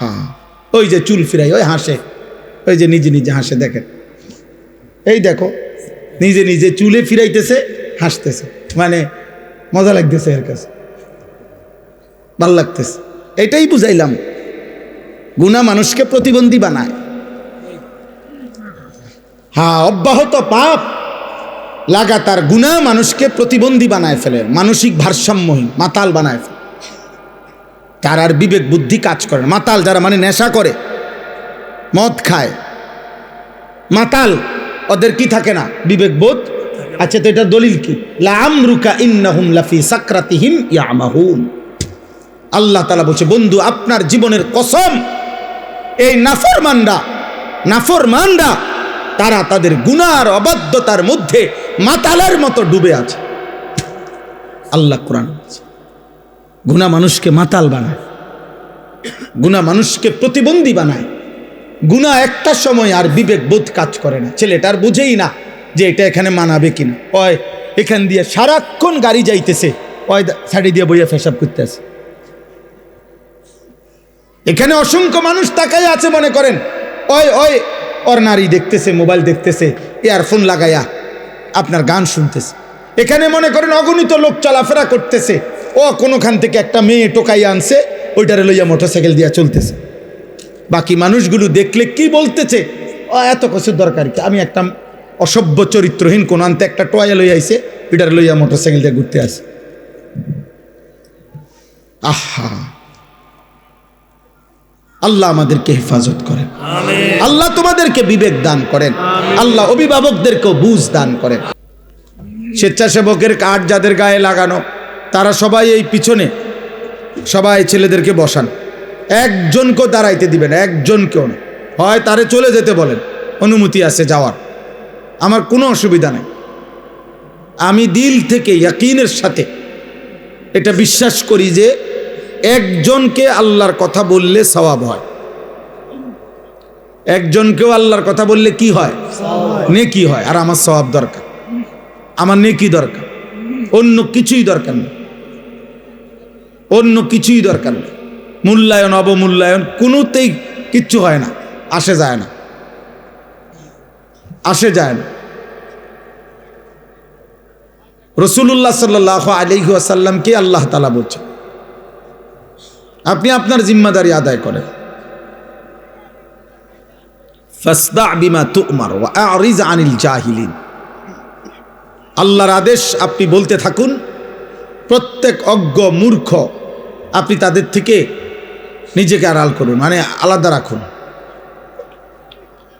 আহা, ওই যে চুল ফিরাই, ওই হাসে, ওই যে নিজে নিজে হাসে, দেখেন, এই দেখো নিজে নিজে চুলে ফিরাইতেছে, হাসতেছে, মানে মজা লাগতেছে, এর কাছে ভাল লাগতেছে। এটাই বুঝাইলাম, গুনাহ মানুষকে প্রতিবন্ধী বানায়। হ্যাঁ, অব্যাহত পাপ লাগাতার গুনাহ মানুষকে প্রতিবন্ধী বানায় ফেলে, মানসিক ভারসাম্যহীন, মাতাল বানায় ফেলে। তার আর বিবেক বুদ্ধি কাজ করে না। মাতাল যারা, মানে নেশা করে, মদ খায়, মাতাল, ওদের কি থাকে না? বিবেক বোধ। আচ্ছা, তো এটা দলিল কি? লাআমরুকা ইন্নাহুম লাফি সাকরাতিহিম ইয়ামাহুন। আল্লাহ তাআলা বলছে, বন্ধু আপনার জীবনের কসম, এই নাফরমানরা তারা তাদের গুনার অবাধ্যতার মধ্যে মাতালের মতো ডুবে আছে। আল্লাহ কোরআন বলছে, গুনাহ মানুষকে মাতাল বানায়, গুনাহ মানুষকে প্রতিবন্ধী বানায়। গুনাহ একটা সময় আর বিবেক বোধ কাজ করে না, ছেলেটার বুঝেই না যে এটা এখানে মানাবে কিনা। ওই এখান দিয়ে সারাক্ষণ গাড়ি যাইতেছে, ওই সাইডে দিয়ে বইয়া পেশাব করতে আছে। এখানে অসংখ্য মানুষ তাকাই আছে, মনে করেন ওই ওই ওর নারী দেখতেছে, মোবাইল দেখতেছে, ইয়ারফোন লাগাইয়া আপনার গান শুনতেছে। এখানে মনে করেন অগণিত লোক চলাফেরা করতেছে, ও কোনোখান থেকে একটা মেয়ে টোকাইয়া আনছে, ওইটারে লইয়া মোটরসাইকেল দিয়া চলতেছে। বাকি মানুষগুলো দেখলে কি বলতেছে, ও এত কিছুর দরকার কি, আমি একটা অসভ্য চরিত্রহীন কোন আনতে একটা টয়া লইয়া আইছে, ওইটারে লইয়া মোটরসাইকেল দিয়ে ঘুরতে আসে। আহা, আল্লাহ আমাদেরকে হেফাজত করেন, আল্লাহ তোমাদেরকে বিবেক দান করেন, আল্লাহ অভিভাবকদেরকেও বুঝ দান করেন। স্বেচ্ছাসেবকের কার্ড যাদের গায়ে লাগানো, তারা সবাই এই পিছনে সবাই ছেলেদেরকে বসান, একজনকেও দাঁড়াইতে দিবেন, একজনকেও না। হয় তারে চলে যেতে বলেন, অনুমতি আছে যাওয়ার, আমার কোনো অসুবিধা নেই। আমি দিল থেকে ইয়াকিনের সাথে এটা বিশ্বাস করি যে একজনকে আল্লাহর কথা বললে সওয়াব হয়, একজনকেও আল্লাহর কথা বললে কি হয়? নেকি হয়। আর আমার সওয়াব দরকার, আমার নেকি দরকার, অন্য কিছুই দরকার নেই, অন্য কিছুই দরকার নেই। মূল্যায়ন অবমূল্যায়ন কোনোতেই কিচ্ছু হয় না, আসে যায় না, আসে যায় না। রাসূলুল্লাহ সাল্লাল্লাহু আলাইহি ওয়াসাল্লামকে আল্লাহ তাআলা বলছেন, আপনি আপনার জিম্মাদারি আদায় করেন। ফাসদা বিমা তু'মার ওয়া আ'রিজ আনিল জাহিলিন। আল্লাহর আদেশ আপনি বলতে থাকুন, প্রত্যেক অজ্ঞ মূর্খ আপনি তাদের থেকে নিজেকে আড়াল করুন, মানে আলাদা রাখুন।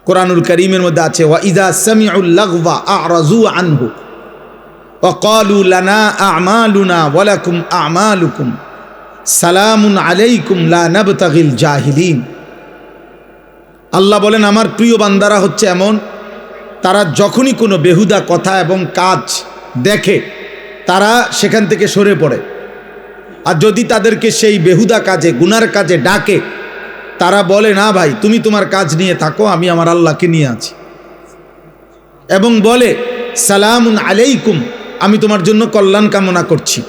কোরআনুল কারীমের মধ্যে আছে, ওয়া ইযা সামিউল লাগওয়া আ'রাজু আনহু ওয়া ক্বালু লানা আ'মালুনা ওয়া লাকুম আ'মালুকুম সালামুন আলাইকুম লা নাবতাগিল জাহিলিন। আল্লাহ বলেন, আমার প্রিয় বান্দারা হচ্ছে এমন, তারা যখনই কোনো বেহুদা কথা এবং কাজ দেখে তারা সেখান থেকে সরে পড়ে। আর যদি তাদেরকে সেই বেহুদা কাজে, গুনার কাজে ডাকে, তারা বলে, না ভাই তুমি তোমার কাজ নিয়ে থাকো, আমি আমার আল্লাহকে নিয়ে আছি। এবং বলে, সালামুন আলাইকুম, আমি তোমার জন্য কল্যাণ কামনা করছি।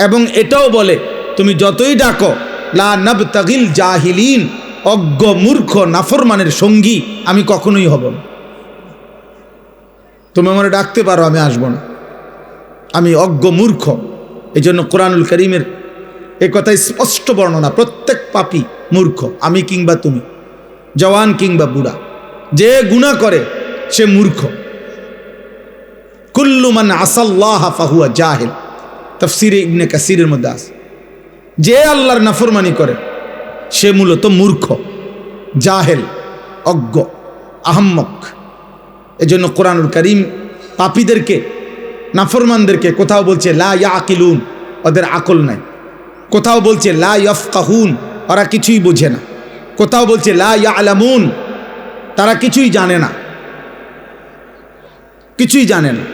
এবং এটাও বলে, তুমি যতই ডাকো, লা নাবতাগিল জাহিলিন, অজ্ঞ মূর্খ নাফরমানের সঙ্গী আমি কখনোই হব না। তুমি আমার ডাকতে পারো, আমি আসবো না, আমি অজ্ঞ মূর্খ। এই জন্য কোরআনুল কারীমের এই কথাই স্পষ্ট বর্ণনা, প্রত্যেক পাপী মূর্খ, আমি কিংবা তুমি, জওয়ান কিংবা বুড়া, যে গুনাহ করে সে মূর্খ। কুল্লু মান আসাল্লাহ ফাহুয়া জাহিল, তাফসীরে ইবনে কাসিরের মধ্যে আছে, যে আল্লাহর নাফরমানি করে সে মূলত মূর্খ, জাহেল, অজ্ঞ, আহম্মক। এজন্য কোরআনুল কারীম পাপীদেরকে, নাফরমানদেরকে কোথাও বলছে লা ইয়াকিলুন, ওদের আকল নাই। কোথাও বলছে লা ইয়াফকাহুন, ওরা কিছুই বোঝে না। কোথাও বলছে লা ইয়ালামুন, তারা কিছুই জানে না, কিছুই জানে না।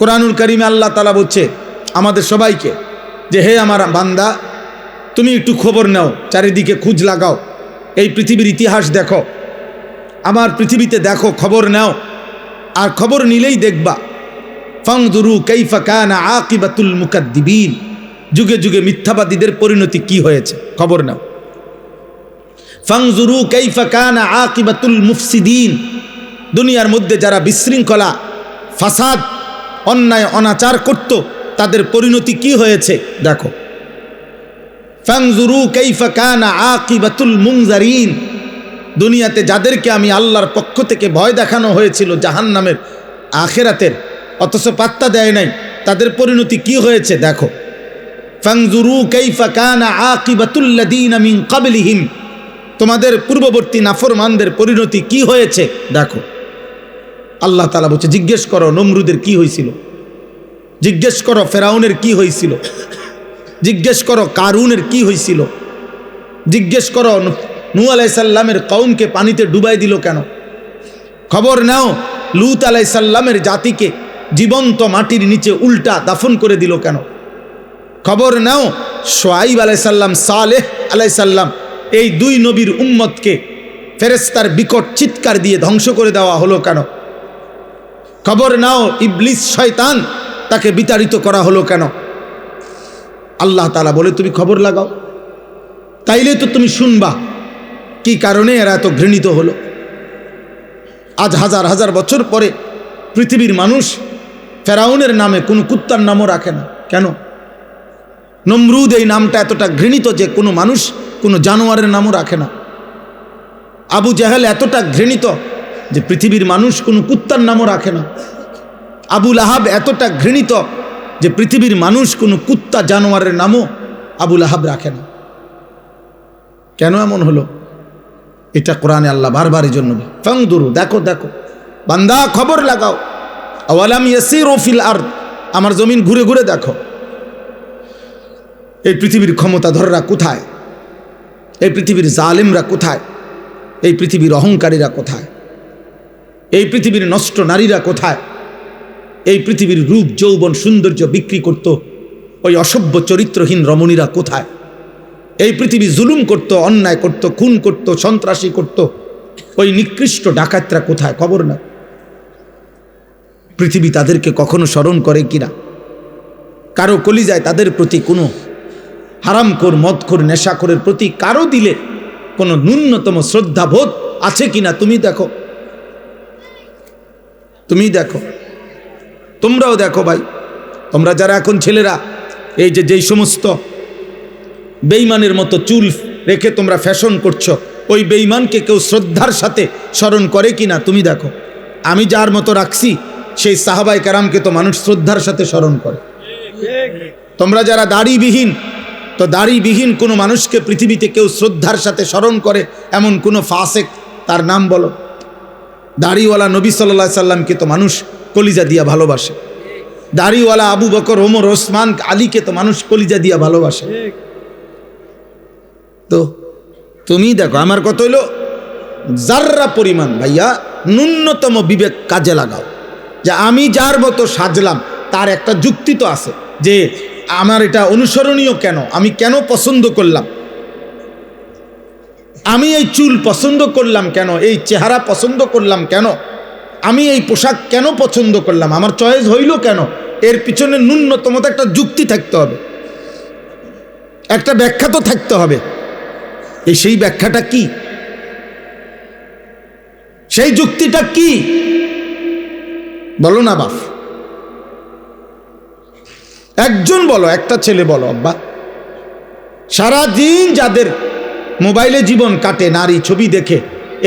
কোরআনুল কারীমে আল্লাহ তাআলা বলছে আমাদের সবাইকে যে, হে আমার বান্দা, তুমি একটু খবর নাও, চারিদিকে খোঁজ লাগাও, এই পৃথিবীর ইতিহাস দেখো, আমার পৃথিবীতে দেখো, খবর নাও। আর খবর নিলেই দেখবা, ফানজুরু কাইফা কানা আকিবাতুল মুকাদ্দিবিন, যুগে যুগে মিথ্যাবাদীদের পরিণতি কি হয়েছে, খবর নাও। ফানজুরু কাইফা কানা আকিবাতুল মুফসিদিন, দুনিয়ার মধ্যে যারা বিশৃঙ্খলা, ফাসাদ, অন্যায় অনাচার করত তাদের পরিণতি কি হয়েছে দেখো। ফানজুরু কাইফা কানা আকিবাতুল মুনজারিন, দুনিয়াতে যাদেরকে আমি আল্লাহর পক্ষ থেকে ভয় দেখানো হয়েছিল জাহান্নামের, আখিরাতের, অথচ পাত্তা দেয় নাই, তাদের পরিণতি কি হয়েছে দেখো। ফানজুরু কাইফা কানা আকিবাতুল লাযীনা মিন ক্বাবলিহিম, তোমাদের পূর্ববর্তী নাফরমানদের পরিণতি কি হয়েছে দেখো। আল্লাহ তাআলা বলছে জিজ্ঞেস করো নমরুদের কি হয়েছিল, জিজ্ঞেস করো ফেরাউনের কি হয়েছিল, জিজ্ঞেস করো কারুনের কি হয়েছিল, জিজ্ঞেস করো নূহ আলাইহিস সালামের কওমকে পানিতে ডুবাই দিল কেন, খবর নাও লূত আলাইহিস সালামের জাতিকে জীবন্ত মাটির নিচে উল্টা দাফন করে দিল কেন, খবর নাও শুআয়ব আলাইহিস সালাম, সালেহ আলাইহিস সালাম, এই দুই নবীর উম্মতকে ফেরেশতার বিকট চিৎকার দিয়ে ধ্বংস করে দেওয়া হলো কেন, খবর নাও ইবলিস শয়তান তাকে বিতাড়িত করা হলো কেন। আল্লাহ তাআলা বলে তুমি খবর লাগাও, তাইলে তো তুমি শুনবা কি কারণে এরা এত ঘৃণিত হলো। আজ হাজার হাজার বছর পরে পৃথিবীর মানুষ ফেরাউনের নামে কোনো কুত্তার নামও রাখে না কেন? নমরুদ এই নামটা এতটা ঘৃণিত যে কোনো মানুষ কোনো জানোয়ারের নামও রাখে না। আবু জাহেল এতটা ঘৃণিত যে পৃথিবীর মানুষ কোনো কুত্তার নামও রাখে না। আবু লাহাব এতটা ঘৃণিত যে পৃথিবীর মানুষ কোনো কুত্তা জানোয়ারের নামও আবু লাহাব রাখে না। কেন এমন হলো? এটা কোরআনে আল্লাহ বারবার এই জন্য ফানজুরু, দেখো দেখো বান্দা খবর লাগাও। আওয়ালাম ইয়াসিরু ফিল আরদ, আমার জমিন ঘুরে ঘুরে দেখো এই পৃথিবীর ক্ষমতাধররা কোথায়, এই পৃথিবীর জালেমরা কোথায়, এই পৃথিবীর অহংকারীরা কোথায়, এই পৃথিবীর নষ্ট নারীরা কোথায়, এই পৃথিবীর রূপ যৌবন সৌন্দর্য বিক্রি করত ওই অসভ্য চরিত্রহীন রমণীরা কোথায়, এই পৃথিবী জুলুম করত, অন্যায় করত, খুন করত, সন্ত্রাসী করত ওই নিকৃষ্ট ডাকাতরা কোথায়, খবর না। পৃথিবী তাদেরকে কখনো স্মরণ করে কিনা? কারো কলিজায় তাদের প্রতি কোনো হারামখোর, মদখোর, নেশাখোরের প্রতি কারো দিলে কোনো ন্যূনতম শ্রদ্ধাবোধ আছে কিনা তুমি দেখো, তুমি দেখো, তোমরাও দেখো ভাই। তোমরা যারা এখন ছেলেরা এই যে যেই সমস্ত বেঈমানের মতো চুল রেখে তোমরা ফ্যাশন করছো, ওই বেঈমানকে কেউ শ্রদ্ধার সাথে স্মরণ করে কিনা তুমি দেখো। আমি যার মতো রাখছি সেই সাহাবায়ে কেরামকে তো মানুষ শ্রদ্ধার সাথে স্মরণ করে। তোমরা যারা দাড়িবিহীন, তো দাড়িবিহীন কোনো মানুষকে পৃথিবীতে কেউ শ্রদ্ধার সাথে স্মরণ করে এমন কোনো ফাসেক তার নাম বলো? দাড়িওয়ালা নবী সাল্লাল্লাহু আলাইহি সাল্লামকে তো মানুষ কলিজা দিয়া ভালোবাসে। দাড়িওয়ালা আবু বকর, ওমর, ওসমান, আলীকে তো মানুষ কলিজা দিয়া ভালোবাসে। তো তুমি দেখো, আমার কথা হইল যার্রা পরিমাণ ভাইয়া ন্যূনতম বিবেক কাজে লাগাও। যে আমি যার মতো সাজলাম তার একটা যুক্তি তো আছে, যে আমার এটা অনুসরণীয় কেন, আমি কেন পছন্দ করলাম, আমি এই চুল পছন্দ করলাম কেন, এই চেহারা পছন্দ করলাম কেন, আমি এই পোশাক কেন পছন্দ করলাম, আমার চয়েস হইল কেন, এর পিছনে ন্যূনতম একটা যুক্তি থাকতে হবে, একটা ব্যাখ্যা তো থাকতে হবে। সেই ব্যাখ্যাটা কি, সেই যুক্তিটা কি বলো না বাপ, একজন বলো, একটা ছেলে বলো। আব্বা সারাদিন যাদের মোবাইলে জীবন কাটে নারী ছবি দেখে,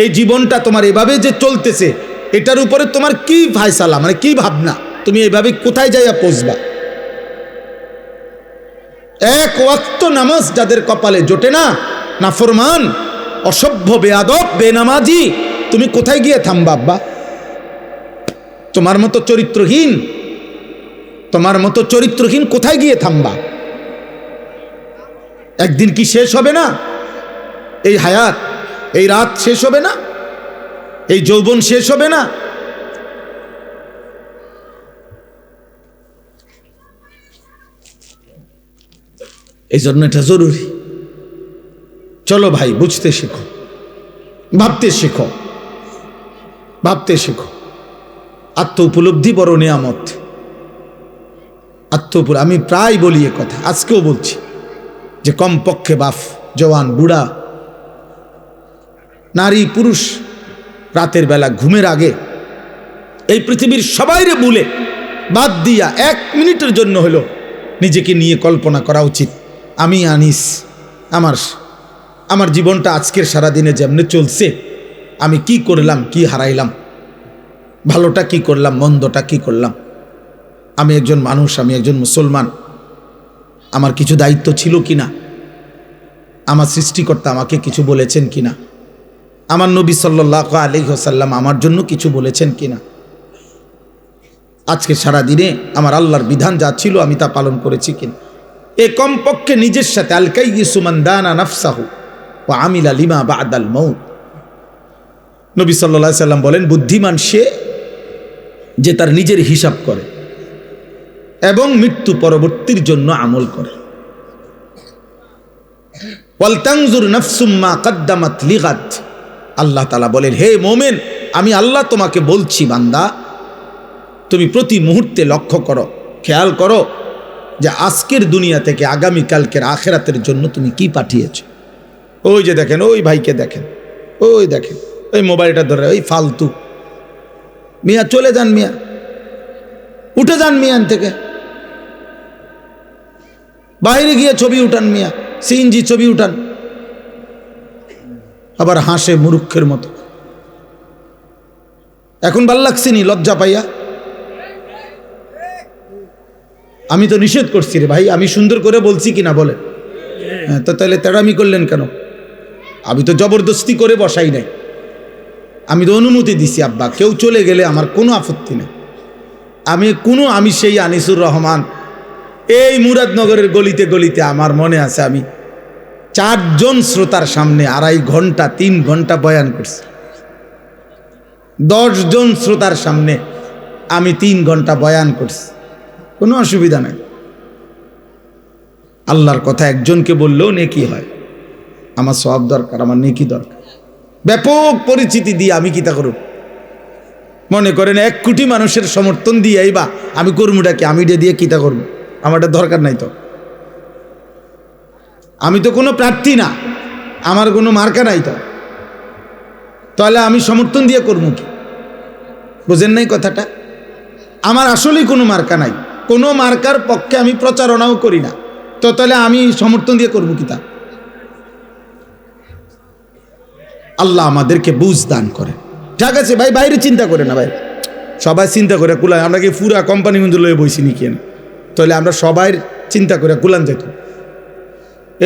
এই জীবনটা তোমার এভাবে যে চলতেছে, এটার উপরে তোমার কি ফায়সালা, মানে কি ভাবনা, তুমি এইভাবে কোথায় যাইয়া পৌঁছবা? এক ওয়াক্ত নামাজ যাদের কপালে জোটে না, নাফরমান, অসভ্য, বেয়াদব, বেনামাজি, তুমি কোথায় গিয়ে থামবা আব্বা? তোমার মতো চরিত্রহীন, তোমার মতো চরিত্রহীন কোথায় গিয়ে থামবা? একদিন কি শেষ হবে না এই হায়াত? এই রাত শেষ হবে না? এই যৌবন শেষ হবে না? এই জন্য এটা জরুরি। চলো ভাই, বুঝতে শেখো, ভাবতে শেখো, ভাবতে শেখো। আত্ম উপলব্ধি বড় নিয়ামত। আমি প্রায় বলি এ কথা, আজকেও বলছি, যে কমপক্ষে বাপ, জওয়ান, বুড়া, নারী পুরুষ রাতের বেলা ঘুমের আগে এই পৃথিবীর সবাইরে ভুলে বাদ দিয়া 1 মিনিটের জন্য হলো নিজেকে নিয়ে কল্পনা করা উচিত, আমি আনিস, আমার জীবনটা আজকের সারাদিনে যেমনে চলছে, আমি কি করলাম, কি হারাইলাম, ভালোটা কি করলাম, মন্দটা কি করলাম। আমি একজন মানুষ, আমি একজন মুসলমান, আমার কিছু দায়িত্ব ছিল কিনা, আমার সৃষ্টিকর্তা আমাকে কিছু বলেছেন কিনা, আমার নবী সাল্লাল্লাহু আলাইহি ওয়াসাল্লাম আমার জন্য কিছু বলেছেন কিনা, আজকে সারাদিনে আমার আল্লাহর বিধান যা ছিল আমি তা পালন করেছি কিনা। এ কমপক্ষে নিজের সাথে আল কাইয়িসু মান দানা নাফসাহু ওয়া আমিলা লিমা বা'দাল মাউত। নবী সাল্লাল্লাহু আলাইহি সাল্লাম বলেন, বুদ্ধিমান সে যে তার নিজের হিসাব করে এবং মৃত্যু পরবর্তীর জন্য আমল করে। ওয়াল তানজুর নাফসুম মা কদ্দামাত লিগাদ। আল্লাহ তাআলা বলেন, হে মুমিন, আমি আল্লাহ তোমাকে বলছি বান্দা, তুমি প্রতি মুহূর্তে লক্ষ্য করো, খেয়াল করো যে আজকের দুনিয়া থেকে আগামীকালকের আখিরাতের জন্য তুমি কি পাঠিয়েছো। ওই যে দেখেন, ওই ভাইকে দেখেন, ওই দেখেন, ওই মোবাইলটা ধরে, ওই ফালতু মিয়া, চলে যান মিয়া, উঠে যান মিয়ান থেকে, বাইরে গিয়ে ছবি উঠান মিয়া, সিএনজি ছবি উঠান, আবার হাসে মূর্খের মতো। এখন ভাল লাগছে নি লজ্জা পাইয়া? আমি তো নিষেধ করছি রে ভাই, আমি সুন্দর করে বলছি কিনা বলে? হ্যাঁ, তো তাহলে তেড়ামি করলেন কেন? আমি তো জবরদস্তি করে বসাই নাই, আমি তো অনুমতি দিছি। আব্বা কেউ চলে গেলে আমার কোনো আপত্তি নেই। আমি সেই আনিসুর রহমান, এই মুরাদনগরের গলিতে গলিতে আমার মনে আছে আমি 4 জন শ্রোতার সামনে 2.5 ঘন্টা 3 ঘন্টা বয়ান করছি। 10 জন শ্রোতার সামনে আমি 3 ঘন্টা বয়ান করছি, কোনো অসুবিধা নাই। আল্লাহর কথা একজনকে বললেও নেকি হয়। আমার সওয়াব দরকার, আমার নেকি দরকার। ব্যাপক পরিচিতি দিয়ে আমি কিতা করব? মনে করেন 1 কোটি মানুষের সমর্থন দিয়ে বা আমি কর্মটাকে আমি দিয়ে কিতা করব? আমারটা দরকার নাই তো। আমি তো কোনো প্রার্থী না, আমার কোনো মার্কা নাই তো, তাহলে আমি সমর্থন দিয়ে করবো কি? বুঝেন নাই কথাটা? আমার আসলেই কোনো মার্কা নাই, কোনো মার্কার পক্ষে আমি প্রচারণাও করি না, তো তাহলে আমি সমর্থন দিয়ে করবো কি? তা আল্লাহ আমাদেরকে বুঝ দান করে। ঠিক আছে ভাই, বাইরে চিন্তা করে না ভাই, সবাই চিন্তা করে কুলায়। আমরা কি পুরা কোম্পানি কিন্তু লয়ে বইছি নি কেন? তাহলে আমরা সবাই চিন্তা করে কুলান যেত।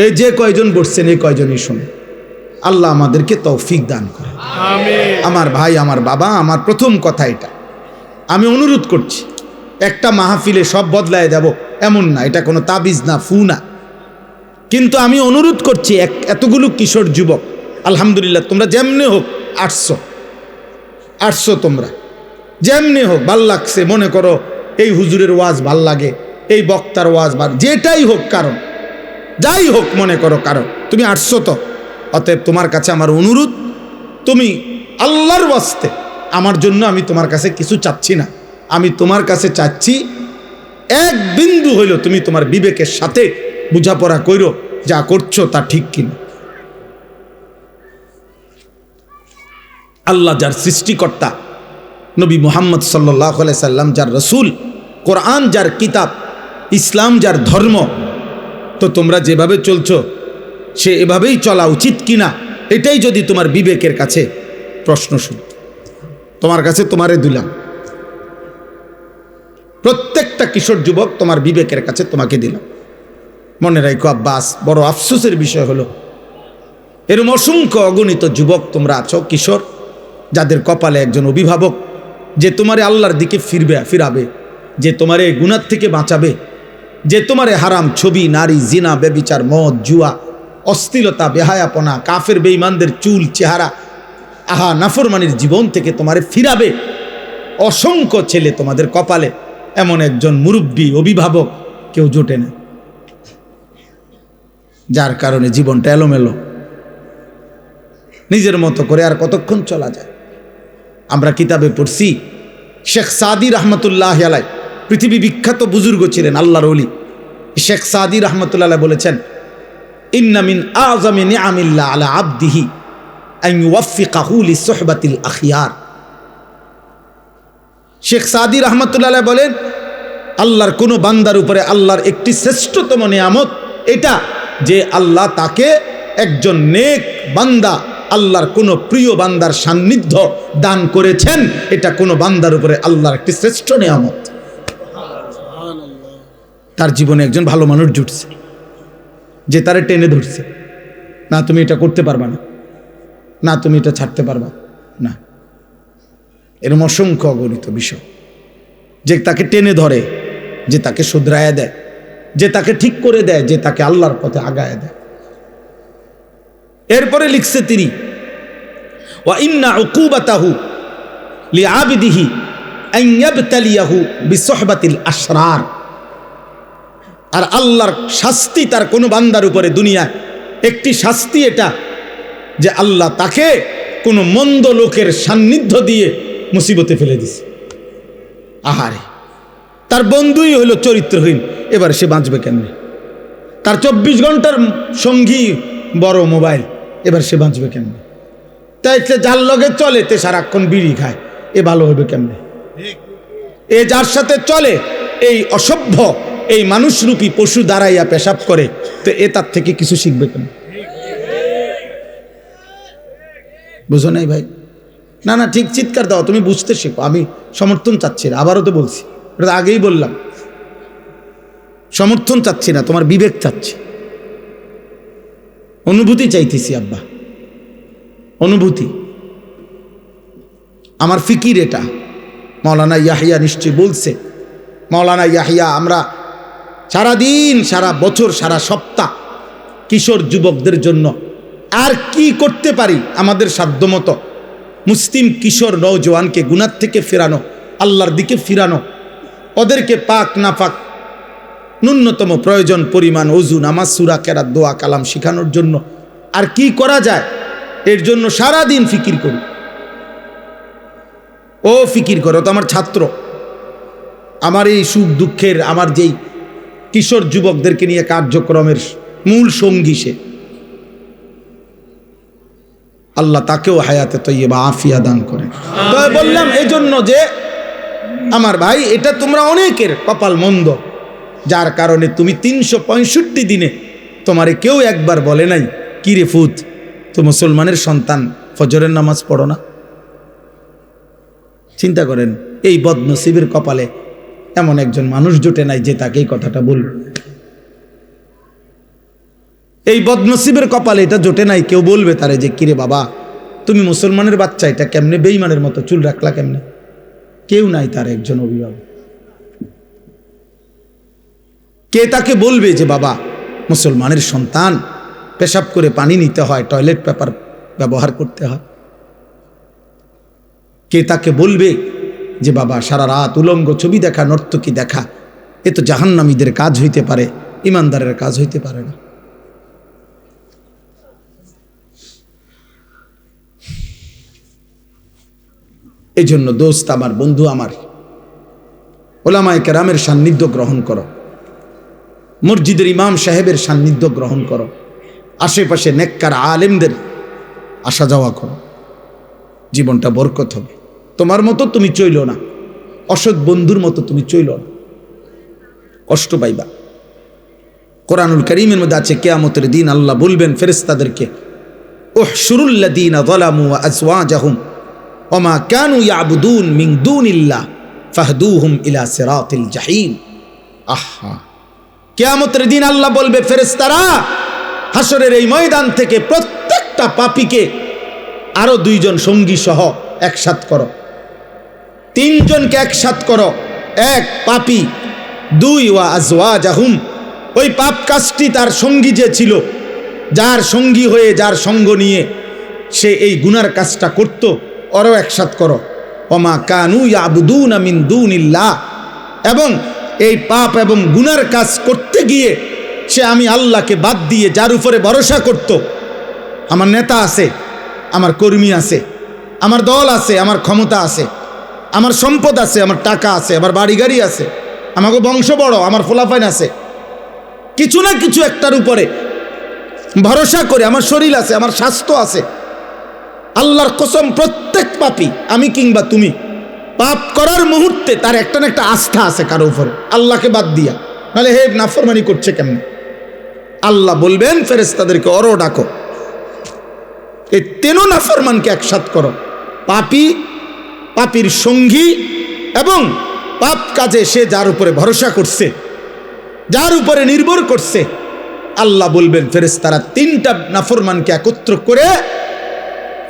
এই যে কয়জন বসছেন এই কয়জনই শুনে, আল্লাহ আমাদেরকে তৌফিক দান করে। আমার ভাই, আমার বাবা, আমার প্রথম কথা এটা, আমি অনুরোধ করছি, একটা মাহফিলে সব বদলায় দেব এমন না, এটা কোনো তাবিজ না, ফু না, কিন্তু আমি অনুরোধ করছি এতগুলো কিশোর যুবক, আলহামদুলিল্লাহ, তোমরা যেমনি হোক আটশো, তোমরা যেমনি হোক ভাল লাগছে, মনে করো এই হুজুরের ওয়াজ ভাল লাগে, এই বক্তার ওয়াজ ভাল, যেটাই হোক, কারণ যাই হোক মনে করো, কারণ তুমি 800 তো। অতএব তোমার কাছে আমার অনুরোধ, তুমি আল্লাহর ওয়াস্তে, আমার জন্য আমি তোমার কাছে কিছু চাচ্ছি না, আমি তোমার কাছে চাচ্ছি 1 বিন্দু হইল তুমি তোমার বিবেকের সাথে বুঝাপড়া কইরো যা করছো তা ঠিক কিনা। আল্লাহ যার সৃষ্টিকর্তা, নবী মুহাম্মদ সাল্লাল্লাহু আলাইহি সাল্লাম যার রসুল, কোরআন যার কিতাব, ইসলাম যার ধর্ম, তো তোমরা যেভাবে চলছো সে এভাবেই চলা উচিত কিনা, এটাই যদি তোমার বিবেকের কাছে প্রশ্ন শুনি, তোমার কাছে তোমারে দিলাম, প্রত্যেকটা কিশোর যুবক তোমার বিবেকের কাছে তোমাকে দিলাম। মনে রাখো আব্বাস, বড় আফসোসের বিষয় হলো এরকম অসংখ্য অগণিত যুবক তোমরা আছো, কিশোর, যাদের কপালে একজন অভিভাবক যে তোমারে আল্লাহর দিকে ফিরাবে, যে তোমারে গুনাহ থেকে বাঁচাবে, যে তোমারে হারাম ছবি, নারী, জিনা, ব্যভিচার, মদ, জুয়া, অশ্লীলতা, বেহায়াপনা, কাফের বেঈমানদের চুল চেহারা, নাফরমানির জীবন থেকে তোমারে ফিরাবে। অসংখ্য ছেলে তোমাদের কপালে, এমন একজন মুরব্বী অভিভাবক কেউ জোটে না, যার কারণে জীবনটা এলোমেলো, নিজের মতো করে আর কতক্ষণ চলা যায়। আমরা কিতাবে পড়ছি, শেখ সাদি রহমতুল্লাহ আলাই, পৃথিবী বিখ্যাত বুজুর্গ ছিলেন, আল্লাহর ওলি। শেখ সাদি রহমতুল্লাহ বলেছেন, ইন্না মিন আযমি নিআমিল্লাহ আলা আবদিহি আন ইউওয়াফিকাহু লিসুহবাতিল আখিয়ার। শেখ সাদি রহমতুল্লাহ আলাইহি বলেন, আল্লাহর কোনো বান্দার উপরে আল্লাহর একটি শ্রেষ্ঠতম নিয়ামত এটা যে আল্লাহ তাকে একজন নেক বান্দা, আল্লাহর কোনো প্রিয় বান্দার সান্নিধ্য দান করেছেন। এটা কোনো বান্দার উপরে আল্লাহর একটি শ্রেষ্ঠ নিয়ামত। তার জীবনে একজন ভালো মানুষ জুটছে যে তারে টেনে ধরছে, না তুমি এটা করতে পারবা না, না তুমি এটা ছাড়তে পারবা না। এরকম অসংখ্য অগণিত বিষয় যে তাকে টেনে ধরে, যে তাকে শুধরায়া দেয়, যে তাকে ঠিক করে দেয়, যে তাকে আল্লাহর পথে আগায় দেয়। এরপরে লিখছে তিনি, ওয়া ইন্না উকুবাতাহু লিআবিদিহি আন ইয়াবতালিয়াহু বিসুহবাতিল আশরার। আর আল্লাহর শাস্তি তার কোনো বান্দার উপরে দুনিয়ায় একটি শাস্তি এটা যে আল্লাহ তাকে কোনো মন্দ লোকের সান্নিধ্য দিয়ে মুসিবতে ফেলে দিছে। আহারে, তার বন্ধুই হলো চরিত্রহীন, এবার সে বাঁচবে কেমনে? তার 24 ঘন্টার সঙ্গী বড় মোবাইল, এবার সে বাঁচবে কেমনে? তাই যার লগে চলে তে সারাক্ষণ বিড়ি খায়, এ ভালো হবে কেমনে? এ যার সাথে চলে এই অসভ্য, এই মানুষরূপী পশু দাঁড়াইয়া পেশাব করে, তো এ তার থেকে কিছু শিখবে কেন? বুঝো নাই ভাই? না না, ঠিক চিৎকার দাও, তুমি বুঝতে শেখো। আমি সমর্থন চাচ্ছি না, আবারও তো বলছি, এটা আগেই বললাম, সমর্থন চাচ্ছি না, তোমার বিবেক চাচ্ছি, অনুভূতি চাইতেছি আব্বা, অনুভূতি। আমার ফিকির এটা। মাওলানা ইয়াহিয়া নিশ্চয়ই বলছে, মাওলানা ইয়াহিয়া, আমরা সারাদিন, সারা বছর, সারা সপ্তাহ কিশোর যুবকদের জন্য আর কি করতে পারি আমাদের সাধ্যমতো মুসলিম কিশোর নওজওয়ানকে গুনাহ থেকে ফেরানো, আল্লাহর দিকে ফিরানো, ওদেরকে পাক নাপাক ন্যূনতম প্রয়োজন পরিমাণ ওযু, নামাজ, সূরা, কেরাত, দোয়া, কালাম শেখানোর জন্য আর কি করা যায়, এর জন্য সারাদিন ফিকির করি। ও ফিকির করো তো আমার ছাত্র, আমার এই সুখ দুঃখের, আমার যেই কিশোর যুবকদেরকে নিয়ে কার্যক্রমের মূল সঙ্গী সে, আল্লাহ তাকেও হায়াতে তৈয়বা আফিয়া দান করে। তো বললাম এই জন্য যে আমার ভাই, এটা তোমরা অনেকের কপাল মন্দ, যার কারণে তুমি 365 দিনে তোমারে কেউ একবার বলে নাই, কি রে ফুত, তো মুসলমানের সন্তান ফজরের নামাজ পড়ো না? চিন্তা করেন, এই বদনসিবের কপালে এমন একজন মানুষ জোটে নাই যে তাকে এই কথাটা বলবে। এই বদনসিবের কপালে এটা জোটে নাই, কেউ বলবে তারে যে কিরে বাবা, তুমি মুসলমানের বাচ্চা, এটা কেমনে বেঈমানের মতো চুল রাখলা কেমনে? কেউ নাই তার একজন অভিভাবক। কে তাকে বলবে যে বাবা, মুসলমানের সন্তান, পেশাব করে পানি নিতে হয়, টয়লেট পেপার ব্যবহার করতে হয়? কে তাকে বলবে যে বাবা, সারা রাত উলঙ্গ ছবি দেখা, নর্তকী দেখা, এ তো জাহান্নামীদের কাজ হইতে পারে, ইমানদারের কাজ হইতে পারে না। এই জন্য দোস্ত আমার, বন্ধু আমার, ওলামায়ে কেরামের সান্নিধ্য গ্রহণ করো, মসজিদের ইমাম সাহেবের সান্নিধ্য গ্রহণ করো, আশেপাশে নেককার আলেমদের আসা যাওয়া করো, জীবনটা বরকত হবে। তোমার মতো তুমি চইল না, অসৎ বন্ধুর মতো তুমি চইল না, কষ্ট পাইবা। কোরআনুল কারীমের মধ্যে আছে, কিয়ামতের দিন আল্লাহ বলবেন ফেরেশতাদেরকে, উহশুরুল্লাযীনা যালামু ওয়া আজওয়াজাহুম ওয়া মা কানু ইয়াবুদুন মিন দুনিল্লাহ ফাহদুহুম ইলা সিরাতিল জাহিম। আহা, কিয়ামতের দিন আল্লাহ বলবে, ফেরেশতারা, হাসরের এই ময়দান থেকে প্রত্যেকটা পাপীকে আরো 2 জন সঙ্গী সহ একসাথ করো, 3 জনকে একসাথ করো, 1 পাপী, 2 ওয়া আজওয়াজাহুম, ওই পাপ কাজটি তার সঙ্গী যে ছিল, যার সঙ্গী হয়ে, যার সঙ্গ নিয়ে সে এই গুনার কাজটা করত, ওরও একসাথ করো। ওমা কানু ইয়াবুদুনা মিন দুনিল্লাহ, এবং এই পাপ এবং গুনার কাজ করতে গিয়ে সে আমি আল্লাহকে বাদ দিয়ে যার উপরে ভরসা করত, আমার নেতা আছে, আমার কর্মী আছে, আমার দল আছে, আমার ক্ষমতা আছে, আমার সম্পদ আছে, আমার টাকা আছে, আমার বাড়ি গাড়ি আছে, আমাকে বংশ বড়, আমার ফলাফাইন আছে, কিছু না কিছু একটার উপরে ভরসা করে, আমার শরীর আছে, আমার স্বাস্থ্য আছে, আল্লাহর কসম, প্রত্যেক পাপী, আমি কিংবা তুমি, পাপ করার মুহূর্তে তার একটা না একটা আস্থা আছে কারো উপরে, আল্লাহকে বাদ দিয়া। নাহলে হে নাফরমানি করছে কেমন? আল্লাহ বলবেন ফেরেশতাদেরকে, অরো ডাকো, এই তেনো নাফরমানকে একসাথ করো। পাপী, পাপীর সঙ্গী এবং পাপ কাজে সে যার উপরে ভরসা করছে, যার উপরে নির্ভর করছে, আল্লাহ বলবেন ফেরেশতারা তিনটা নাফরমানকে একত্র করে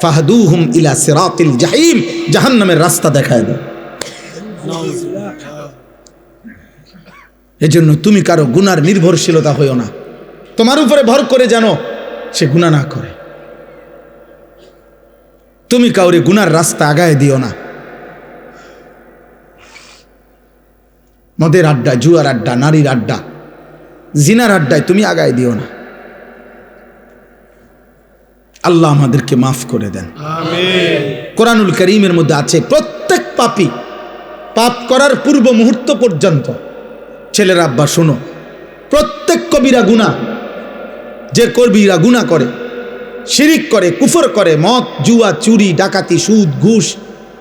ফাহদুহুম ইলা সিরাতিল জাহিম, জাহান্নামের রাস্তা দেখায় দেয়। এজন্য তুমি কারো গুনার নির্ভরশীলতা হইও না, তোমার উপরে ভর করে যেন সে গুনাহ না করে। তুমি কাউরে গুনার রাস্তা আগায় দিও না। মদের আড্ডা, জুয়ার আড্ডা, নারীর আড্ডা, জিনার আড্ডায় তুমি আগায় দিও না। আল্লাহ আমাদেরকে মাফ করে দেন, আমিন। কোরআনুল কারীমের মধ্যে আছে প্রত্যেক পাপী পাপ করার পূর্ব মুহূর্ত পর্যন্ত, ছেলেরা আব্বা শোনো, প্রত্যেক কবিরা গুনাহ, যে কবিরা গুনাহ করে, শিরিক করে, কুফর করে, মদ, জুয়া, চুরি, ডাকাতি, সুদ, ঘুষ,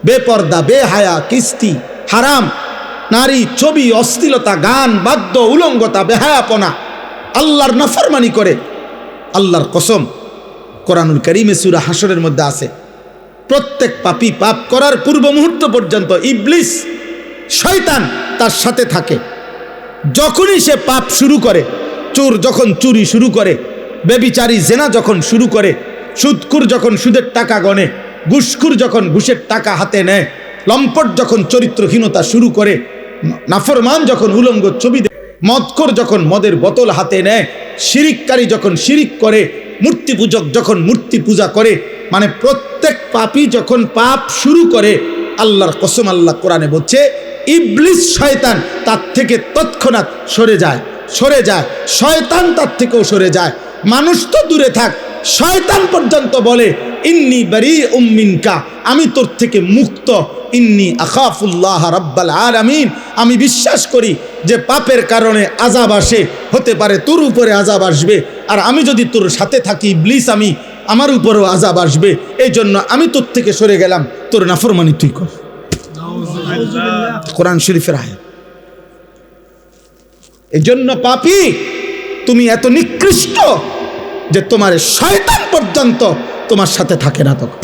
বেপর্দা, বেহায়া, কিস্তি, হারাম, নারী, ছবি, অশ্লীলতা, গান, বাদ্য, উলঙ্গতা, বেহায়াপনা, আল্লাহর নাফরমানি করে, আল্লাহর কসম, কোরআনুল কারীমে সূরা হাশরের মধ্যে আছে প্রত্যেক পাপী পাপ করার পূর্ব মুহূর্ত পর্যন্ত ইবলিস, শয়তান তার সাথে থাকে। যখনই সে পাপ শুরু করে, চোর যখন চুরি শুরু করে, ব্যভিচারী জেনা যখন শুরু করে, সুদখোর যখন সুদের টাকা গণে, ঘুষখোর যখন ঘুষের টাকা হাতে নেয়, লম্পট যখন চরিত্রহীনতা শুরু করে, নাফরমান যখন উলঙ্গ ছবি দেয়, মদখোর যখন মদের বোতল হাতে নেয়, শিরিককারী যখন শিরিক করে, মূর্তি পূজক যখন মূর্তি পূজা করে, মানে প্রত্যেক পাপী যখন পাপ শুরু করে, আল্লাহর কসম, আল্লাহ কোরআনে বলছে ইবলিস, শয়তান তার থেকে তৎক্ষণাৎ সরে যায়, সরে যায়, শয়তান তার থেকেও সরে যায়। মানুষ তো দূরে থাক, শয়তান পর্যন্ত বলে ইন্নী বারীউম মিনকা, আমি তোর থেকে মুক্ত, ইন্নী আখাফুল্লাহ রাব্বাল আলামিন, আমি বিশ্বাস করি যে পাপের কারণে আযাব আসে, হতে পারে তোর উপরে আযাব আসবে, আর আমি যদি তোর সাথে থাকি ইবলিস, আমার উপরেও আযাব আসবে, এই জন্য আমি তোর থেকে সরে গেলাম, তোর নাফরমানি তুই কর। কোরআন শরীফের আয়াত। এই জন্য পাপী তুমি এত নিকৃষ্ট যে তোমার শয়তান পর্যন্ত তোমার সাথে থাকে না। তখন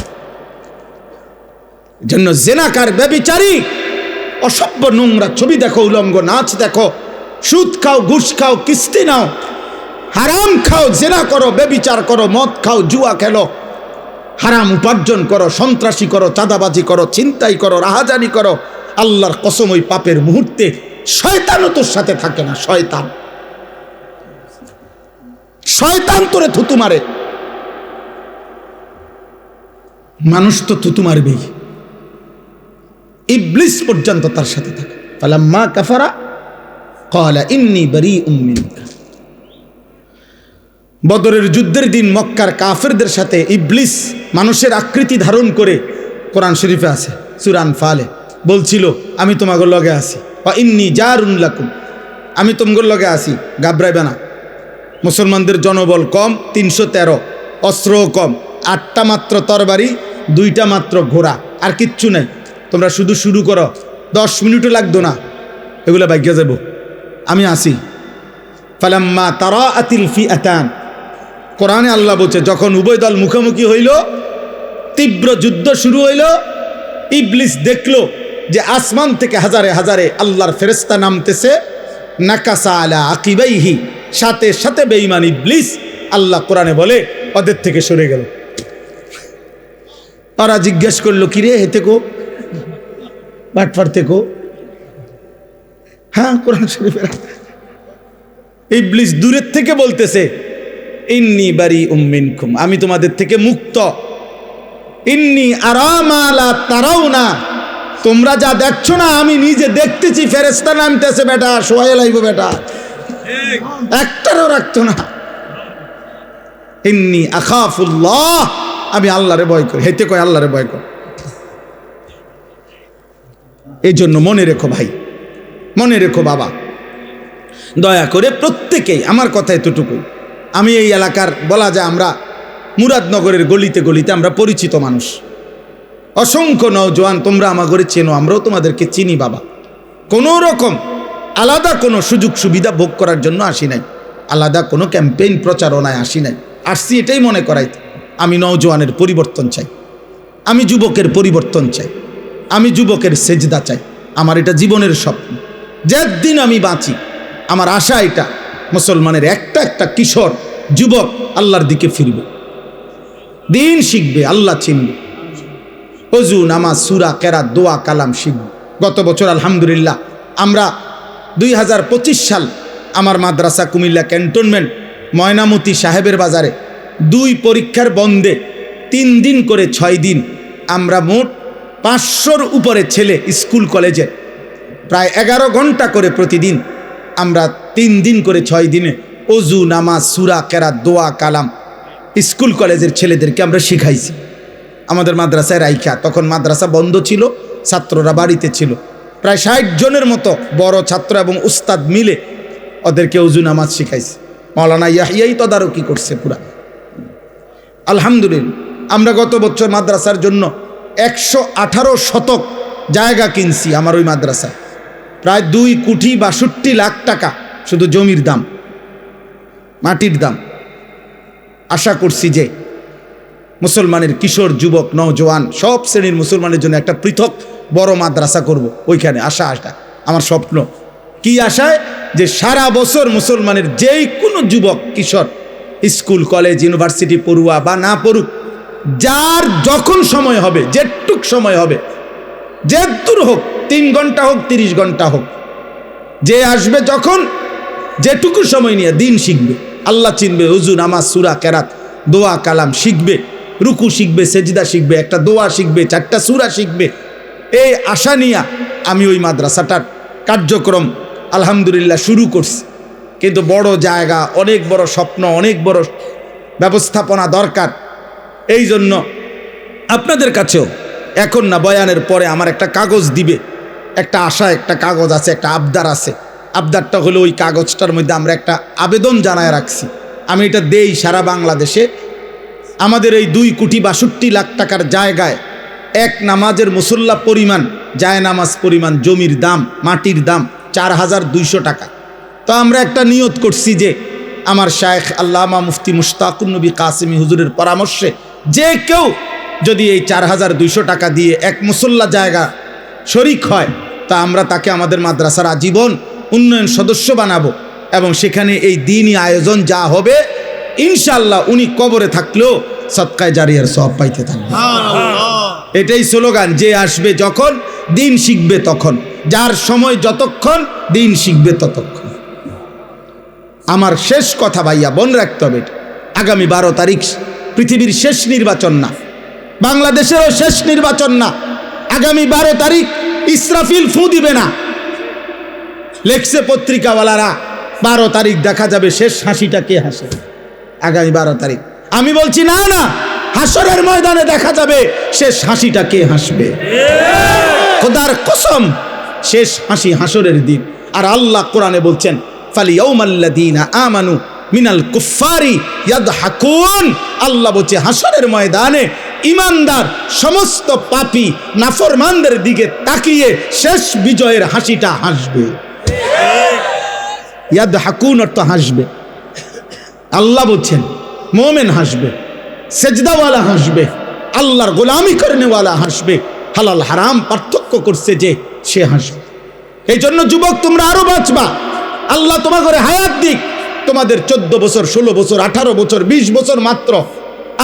জন্য জেনাকার, ব্যভিচারী, অসভ্য, নোংরা ছবি দেখো, উলঙ্গ নাচ দেখো, সুদ খাও, ঘুষ খাও, কিস্তি নাও, হারাম খাও, জেনা করো, ব্যভিচার করো, মদ খাও, জুয়া খেলো, হারাম উপার্জন করো, সন্ত্রাসী করো, চাঁদাবাজি করো, ছিনতাই করো, রাহাজানি করো, আল্লাহর কসম ওই পাপের মুহূর্তে শয়তানও তোর সাথে থাকে না। শয়তান তোরে থুতু মারে, মানুষ তো থুতু মারবেই, ইবলিস পর্যন্ত তার সাথে থাকে। ফালাম্মা কাফারা ক্বালা ইন্নী বারীউম মিনকা। বদরের যুদ্ধের দিন মক্কার কাফেরদের সাথে ইবলিস মানুষের আকৃতি ধারণ করে, কোরআন শরীফে আছে সূরা আনফালে, বলছিল আমি তোমাদের লগে আছি, ওয়া ইন্নী জারুন লাকুম, আমি তোমাদের লগে আছি, ঘাবড়াইবে না। মুসলমানদের জনবল কম, 313, অস্ত্রও কম, 8টা মাত্র তরবারি, 2টা মাত্র ঘোড়া, আর কিচ্ছু নাই। তোমরা শুধু শুরু করো, 10 মিনিটও লাগতো না, এগুলো ভাগ্য যাব, আমি আসি। ফালাম্মা তারাআতিল ফিআতান, কোরআনে আল্লাহ বলছে যখন উভয় দল মুখোমুখি হইল, তীব্র যুদ্ধ শুরু হইল, ইবলিস দেখলো যে আসমান থেকে হাজারে হাজারে আল্লাহর ফেরেশতা নামতেছে, নাকাসা আলা আকিবাইহি, সাথে সাথে বেঈমান ইবলিস, আল্লাহ কোরআনে বলে, ওদের থেকে সরে গেল। ওরা জিজ্ঞেস করলো, কিরে হেতে কো, বাটফার থেকো? হ্যাঁ, কোরআন শরীফের। ইবলিস দূরের থেকে বলতেছে ইন্নী বারীউম মিনকুম, আমি তোমাদের থেকে মুক্ত। ইন্নী আরা মা লা তারাউনা, তোমরা যা দেখছো না আমি নিজে দেখতেছি, ফেরেশতা নামতেছে, বেটা সোয়াই লাইব, বেটা একটারও রাখতো না। ইন্নী আখাফুল্লাহ, আমি আল্লাহরে ভয় করি, হেতে কয় আল্লাহরে ভয় কর। এই জন্য মনে রেখো ভাই, মনে রেখো বাবা, দয়া করে প্রত্যেকেই, আমার কথা এতটুকু, আমি এই এলাকার বলা যায় আমরা মুরাদনগরের গলিতে গলিতে আমরা পরিচিত মানুষ। অসংখ্য নওজোয়ান তোমরা আমাগরে চেনো, আমরাও তোমাদেরকে চিনি বাবা। কোনো রকম আলাদা কোনো সুযোগ সুবিধা ভোগ করার জন্য আসি নাই, আলাদা কোনো ক্যাম্পেইন প্রচারণায় আসি নাই। আসছি এটাই মনে করাই, আমি নওজোয়ানের পরিবর্তন চাই, আমি যুবকের পরিবর্তন চাই, আমি যুবকের সেজদা চাই। আমার এটা জীবনের স্বপ্ন। যেদিন আমি বাঁচি আমার আশা এটা, মুসলমানের একটা একটা কিশোর যুবক আল্লাহর দিকে ফিরবে, দিন শিখবে, আল্লাহ চিনবে, ওযু নামাজ সূরা কেরাত দোয়া কালাম শিখবে। গত বছর আলহামদুলিল্লাহ আমরা 2025 সাল আমার মাদ্রাসা কুমিল্লা ক্যান্টনমেন্ট ময়নামতি সাহেবের বাজারে 2 পরীক্ষার বন্ধে 3 দিন করে 6 দিন আমরা মোট 500-র উপরে ছেলে স্কুল কলেজে প্রায় 11 ঘন্টা করে প্রতিদিন আমরা 3 দিন করে 6 দিনে ওযু নামাজ সূরা কেরাত দোয়া কালাম স্কুল কলেজের ছেলেদেরকে আমরা শিখাইছি আমাদের মাদ্রাসায় রাইখা। তখন মাদ্রাসা বন্ধ ছিল, ছাত্ররা বাড়িতে ছিল। প্রায় 60 জনের মতো বড় ছাত্র এবং উস্তাদ মিলে ওদেরকে ওযু নামাজ শিখাইছে। মাওলানা ইয়াহিয়াই তদারকি করছে পুরা। আলহামদুলিল্লাহ আমরা গত বছর মাদ্রাসার জন্য 118 শতক জায়গা কিনছি আমার ওই মাদ্রাসায়, প্রায় 2,62,00,000 টাকা শুধু জমির দাম, মাটির দাম। আশা করছি যে মুসলমানের কিশোর যুবক নওজোয়ান সব শ্রেণীর মুসলমানের জন্য একটা পৃথক বড় মাদ্রাসা করব ওইখানে। আশা আমার স্বপ্ন। কি আশায়? যে সারা বছর মুসলমানের যেই কোনো যুবক কিশোর স্কুল কলেজ ইউনিভার্সিটি পড়ুয়া বা না পড়ুক, যার যখন সময় হবে, যেটুক সময় হবে, যে দূর হোক, 3 ঘন্টা হোক 30 ঘন্টা হোক, যে আসবে যখন যেটুকু সময় নিয়ে দিন শিখবে, আল্লাহ চিনবে, ওযু নামাজ সূরা কেরাত দোয়া কালাম শিখবে, রুকু শিখবে, সেজদা শিখবে, একটা দোয়া শিখবে, 4টা সূরা শিখবে। এই আশা নিয়ে আমি ওই মাদ্রাসাটার কার্যক্রম আলহামদুলিল্লাহ শুরু করছি। কিন্তু বড় জায়গা, অনেক বড় স্বপ্ন, অনেক বড় ব্যবস্থাপনা দরকার। এই জন্য আপনাদের কাছেও এখন না, বয়ানের পরে আমার একটা কাগজ দিবে, একটা আশা, একটা কাগজ আছে, একটা আবদার আছে। আবদারটা হলো ওই কাগজটার মধ্যে আমরা একটা আবেদন জানায় রাখছি। আমি এটা দেই সারা বাংলাদেশে। আমাদের এই 2,62,00,000 টাকার জায়গায় এক নামাজের মুসল্লা পরিমাণ, জায় নামাজ পরিমাণ জমির দাম, মাটির দাম 4,200 টাকা। তো আমরা একটা নিয়ত করছি যে আমার শায়েখ আল্লামা মুফতি মুশতাকুন নবী কাসেমি হুজুরের পরামর্শে যে কেউ যদি এই 4,200 টাকা দিয়ে এক মুসল্লা জায়গা শরিক হয়, তা আমরা তাকে আমাদের মাদ্রাসার আজীবন উন্নয়ন সদস্য বানাবো এবং সেখানে এই দিনই আয়োজন যা হবে ইনশাআল্লাহ উনি কবরে থাকলেও সদকায়ে জারিয়ার সওয়াব পাইতে থাকবে। এটাই স্লোগান, যে আসবে যখন দিন শিখবে তখন, যার সময় যতক্ষণ দিন শিখবে ততক্ষণ। আমার শেষ কথা ভাইয়া বোন রাখতে হবে, আগামী 12 তারিখ পৃথিবীর শেষ নির্বাচন না, বাংলাদেশেরও শেষ নির্বাচন না। আগামী 12 তারিখ ইসরাফিল ফু দিবে না, লেখছে পত্রিকাওয়ালারা 12 তারিখ দেখা যাবে শেষ হাসিটা কে হাসে। আগামী 12 তারিখ আমি বলছি না না, হাসরের ময়দানে দেখা যাবে শেষ হাসিটা কে হাসবে। খোদার কসম, শেষ হাসি হাসরের দিন। আর আল্লাহ কোরআনে বলছেন, ফালিয়াউমাল্লাযীনা আমানু মিনাল কুফফারি ইয়াদহাকুন। আল্লাহ বলছে হাসরের ময়দানে ইমানদার সমস্ত পাপী নাফরমানদের দিকে তাকিয়ে শেষ বিজয়ের হাসিটা হাসবে। ইয়াদহাকুন অর্থ হাসবে। আল্লাহ বলছেন মোমেন হাসবে, সেজদাওয়ালা হাসবে, আল্লাহর গোলামি করেনেওয়ালা হাসবে, হালাল হারাম পার্থক্য করছে যে সে হাসবে। এই জন্য যুবক তোমরা আরো বাঁচবা, আল্লাহ তোমাকে হায়াত দিক, তোমাদের 14 বছর 16 বছর 18 বছর 20 বছর মাত্র,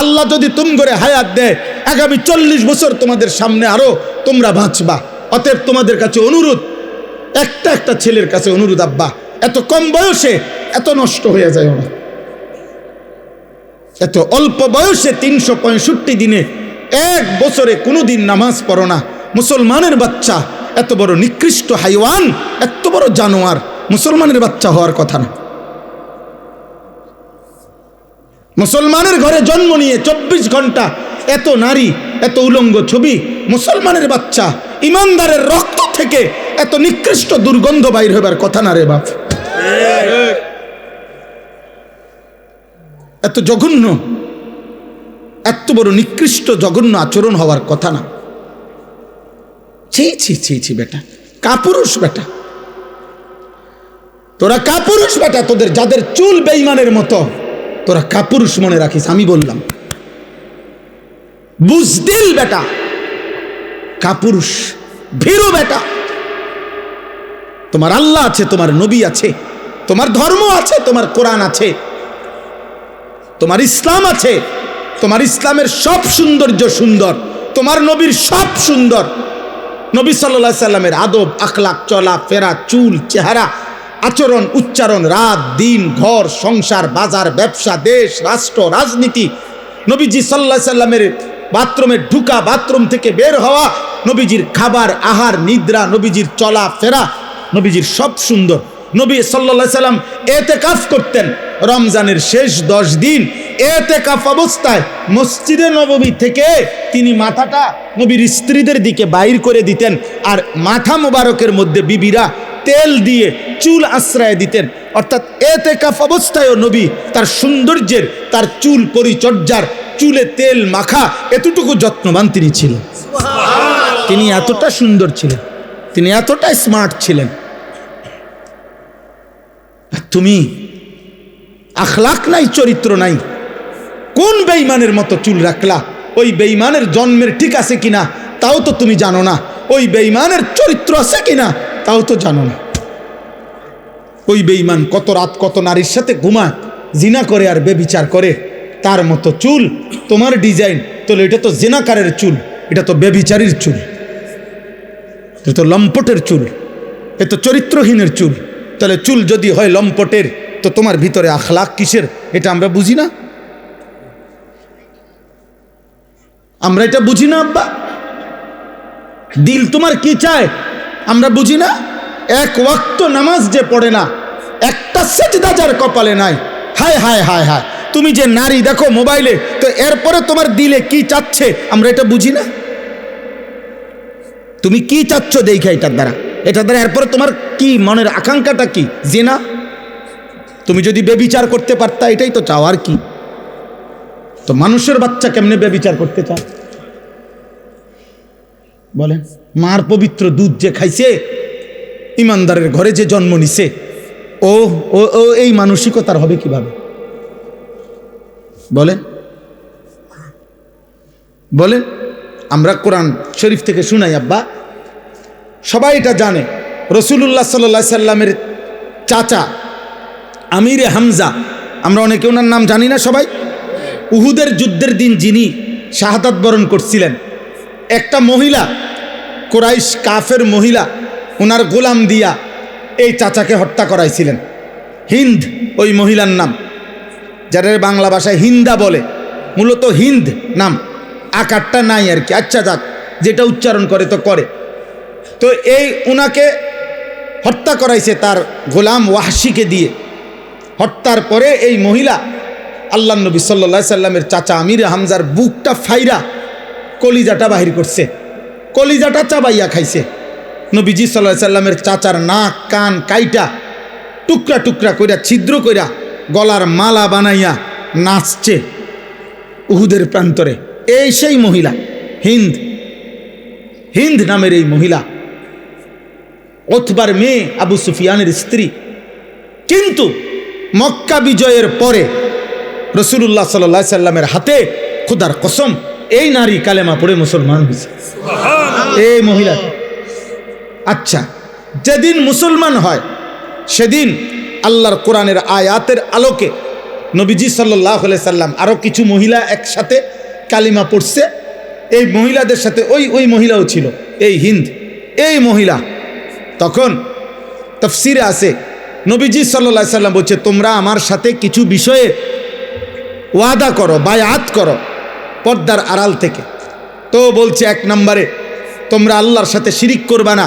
আল্লাহ যদি তুমি করে হায়াত দেয় আগামী 40 বছর তোমাদের সামনে আরো তোমরা বাঁচবা। অতএব তোমাদের কাছে অনুরোধ, একটা ছেলের কাছে অনুরোধ, আব্বা এত কম বয়সে এত নষ্ট হয়ে যায় না, এত অল্প বয়সে 365 দিনে 1 বছরে কোনোদিন নামাজ পড়ো না। মুসলমানের বাচ্চা এত বড় নিকৃষ্ট হাইওয়ান, এত বড় জানোয়ার, মুসলমানের বাচ্চা হওয়ার কথা না। মুসলমানের ঘরে জন্ম নিয়ে 24 ঘন্টা এত নারী, এত উলঙ্গ ছবি, মুসলমানের বাচ্চা ইমানদারের রক্ত থেকে এত নিকৃষ্ট দুর্গন্ধ বাইর হবার কথা না রে বাপ। এত জঘন্য এত বড় নিকৃষ্ট জঘন্য আচরণ হওয়ার কথা না। ছি ছি ছি ছি বেটা, কাপুরুষ বেটা, তোরা কাপুরুষ বেটা। তোদের যাদের চুল বেঈমানের মতো, তোরা কাপুরুষ মনে রাখিস। আমি বললাম বুজদিল বেটা, কাপুরুষ, ভীরু বেটা। তোমার আল্লাহ আছে, তোমার নবী আছে, তোমার ধর্ম আছে, তোমার কোরআন আছে, তোমার ইসলাম আছে। তোমার ইসলামের সব সৌন্দর্য সুন্দর, তোমার নবীর সব সুন্দর। নবী সাল্লাল্লাহু আলাইহি সাল্লামের আদব, আখলাক, চলা ফেরা, চুল, চেহারা, আচরণ, উচ্চারণ, রাত দিন, ঘর সংসার, বাজার, ব্যবসা, দেশ রাষ্ট্র, রাজনীতি, নবীজি সাল্লাল্লাহু আলাইহি সাল্লামের বাথরুমে ঢুকা, বাথরুম থেকে বের হওয়া, নবীজির খাবার, আহার, নিদ্রা, নবীজির চলা ফেরা, নবীজির সব সুন্দর। নবী সাল্লাল্লাহু আলাইহি সাল্লাম ইতিকাফ করতেন রমজানের শেষ 10 দিন। ইতিকাফ অবস্থায় মসজিদে নববী থেকে তিনি মাথাটা নবীর স্ত্রীদের দিকে বাইর করে দিতেন, আর মাথা মোবারকের মধ্যে বিবিরা তেল দিয়ে চুল আশ্রয় দিতেন। অর্থাৎ ইতিকাফ অবস্থায়ও নবী তার সৌন্দর্যের, তার চুল পরিচর্যার, চুলে তেল মাখা, এতটুকু যত্নবান তিনি ছিলেন। তিনি এতটা সুন্দর ছিলেন, তিনি এতটা স্মার্ট ছিলেন। তুমি আখলাক নাই, চরিত্র নাই, কোন বেঈমানের মতো চুল রাখলা? ওই বেঈমানের জন্মের ঠিক আছে কিনা তাও তো তুমি জানো না, ওই বেঈমানের চরিত্র আছে কিনা তাও তো জানো না। ওই বেঈমান কত রাত কত নারীর সাথে ঘুমায়, জিনা করে আর বেবিচার করে, তার মতো চুল তোমার ডিজাইন, তাহলে এটা তো জিনাকারের চুল, এটা তো বেবিচারীর চুল, এটা তো লম্পটের চুল, এ তো চরিত্রহীনের চুল। তাহলে চুল যদি হয় লম্পটের, তো তোমার ভিতরে আখলাক কিসের? এটা আমরা বুঝি না, আমরা এটা বুঝি না আব্বা। দিল তোমার কি চায় আমরা বুঝি না। এক ওয়াক্ত নামাজ যে পড়ে না, একটা সেজদা যার কপালে নাই, হায় হায় হায় হায়। তুমি যে নারী দেখো মোবাইলে, তো এরপরে তোমার দিলে কি চাচ্ছে আমরা এটা বুঝি না। তুমি কি চাচ্ছ দেখা এটার দ্বারা, এটার দ্বারা এরপরে তোমার কি মনের আকাঙ্ক্ষাটা কি? জিনা। তুমি যদি বেবিচার করতে পারতা, এটাই তো চাও, আর কি? তো মানুষের বাচ্চা কেমনে বেবিচার করতে চায় বলেন? মার পবিত্র দুধ যে খাইছে, ইমানদারের ঘরে যে জন্ম নিছে, ও ও ও এই মানসিকতার হবে কিভাবে বলেন? বলেন। আমরা কোরআন শরীফ থেকে শুনাই আব্বা, সবাই এটা জানে। রাসূলুল্লাহ সাল্লাল্লাহু আলাইহি সাল্লামের চাচা আমিরে হামজা, আমরা অনেকে ওনার নাম জানি না সবাই। উহুদের যুদ্ধের দিন যিনি শাহাদাত বরণ করছিলেন, একটা মহিলা, কুরাইশ কাফের মহিলা, ওনার গোলাম দিয়া এই চাচাকে হত্যা করাইছিলেন। হিন্দ ওই মহিলার নাম, যারা বাংলা ভাষায় হিন্দা বলে, মূলত হিন্দ নাম, আকারটা নাই আর কি। আচ্ছা যাক, যেটা উচ্চারণ করে তো করে। তো এই উনাকে হত্যা করাইছে তার গোলাম ওয়াহশিকে দিয়ে। হত্যার পরে এই মহিলা আল্লাহ নবী সাল্লাল্লাহু আলাইহি সাল্লামের চাচা আমিরে হামজার বুকটা ফাইরা কলিজাটা বাহির করছে, কলিজাটা চাবাইয়া খাইছে। নবীজি সাল্লাল্লাহু আলাইহি সাল্লামের চাচার নাক কান কাইটা টুকরা টুকরা কইরা ছিদ্র কইরা গলার মালা বানাইয়া নাচছে উহুদের প্রান্তরে। এই সেই মহিলা হিন্দ, হিন্দ নামের এই মহিলা উতবার মেয়ে, আবু সুফিয়ানের স্ত্রী। কিন্তু মক্কা বিজয়ের পরে রাসূলুল্লাহ সাল্লাল্লাহু আলাইহি সাল্লামের হাতে খোদার কসম এই নারী কালেমা পড়ে মুসলমান হয়েছে, এই মহিলা। আচ্ছা, যেদিন মুসলমান হয় সেদিন আল্লাহর কোরআনের আয়াতের আলোকে নবীজি সাল্লাল্লাহু আলাইহি সাল্লাম আরও কিছু মহিলা একসাথে কালিমা পড়ছে। এই মহিলাদের সাথে ওই মহিলাও ছিল, এই হিন্দ, এই মহিলা। তখন তাফসিরে আছে নবীজি সাল্লাল্লাহু আলাইহি সাল্লাম বলছে, তোমরা আমার সাথে কিছু বিষয়ে ওয়াদা করো, বায়াত করো পর্দার আড়াল থেকে। তো বলছে, এক নম্বরে তোমরা আল্লাহর সাথে শিরিক করবা না,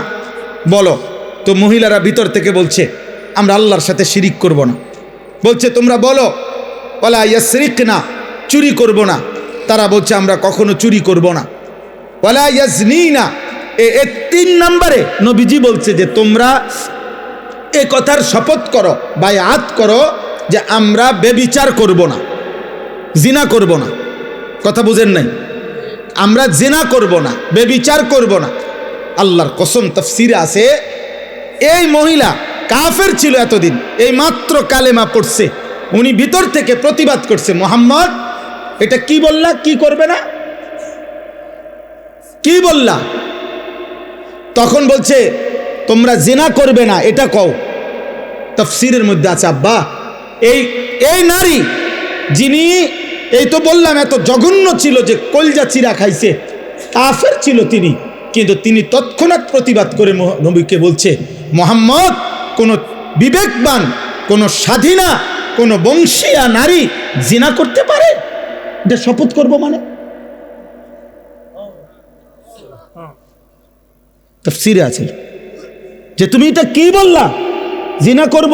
বলো। তো মহিলারা ভিতর থেকে বলছে, আমরা আল্লাহর সাথে শিরিক করব না। বলছে, তোমরা বলো ওয়ালা ইয়াসরিকনা, চুরি করব না। তারা বলছে, আমরা কখনো চুরি করব না। ওয়ালা ইয়াজনিনা, এই 3 নম্বরে নবীজি বলছে যে তোমরা এ কথার শপথ করো, বায়াত করো যে আমরা বেবিচার করব না, জিনা করব না, কথা বুঝেন নাই? আমরা জিনা করব না, বেবিচার করব না। আল্লাহর কসম, তাফসিরে আছে এই মহিলা কাফের ছিল এতদিন, এই মাত্র কালেমা পড়ছে, উনি ভিতর থেকে প্রতিবাদ করছে, মুহাম্মদ এটা কি বললা, কি করবে না, কি বললা? তখন বলছে তোমরা জিনা করবে না, এটা কও। তাফসিরের মধ্যে আছে আব্বা, এই নারী যিনি, এই তো বললাম এত জঘন্য ছিল যে কলজা চিরা খাইছে, কাফের ছিল তিনি, কিন্তু তিনি তৎক্ষণাৎ প্রতিবাদ করে নবীকে বলছে, মুহাম্মদ কোন বিবেকবান, কোন স্বাধীনা, কোন বংশীয়া নারী জিনা করতে পারে? এটা শপথ করব মানে? তাফসিরে আছে যে তুমি এটা কি বললা, জিনা করব,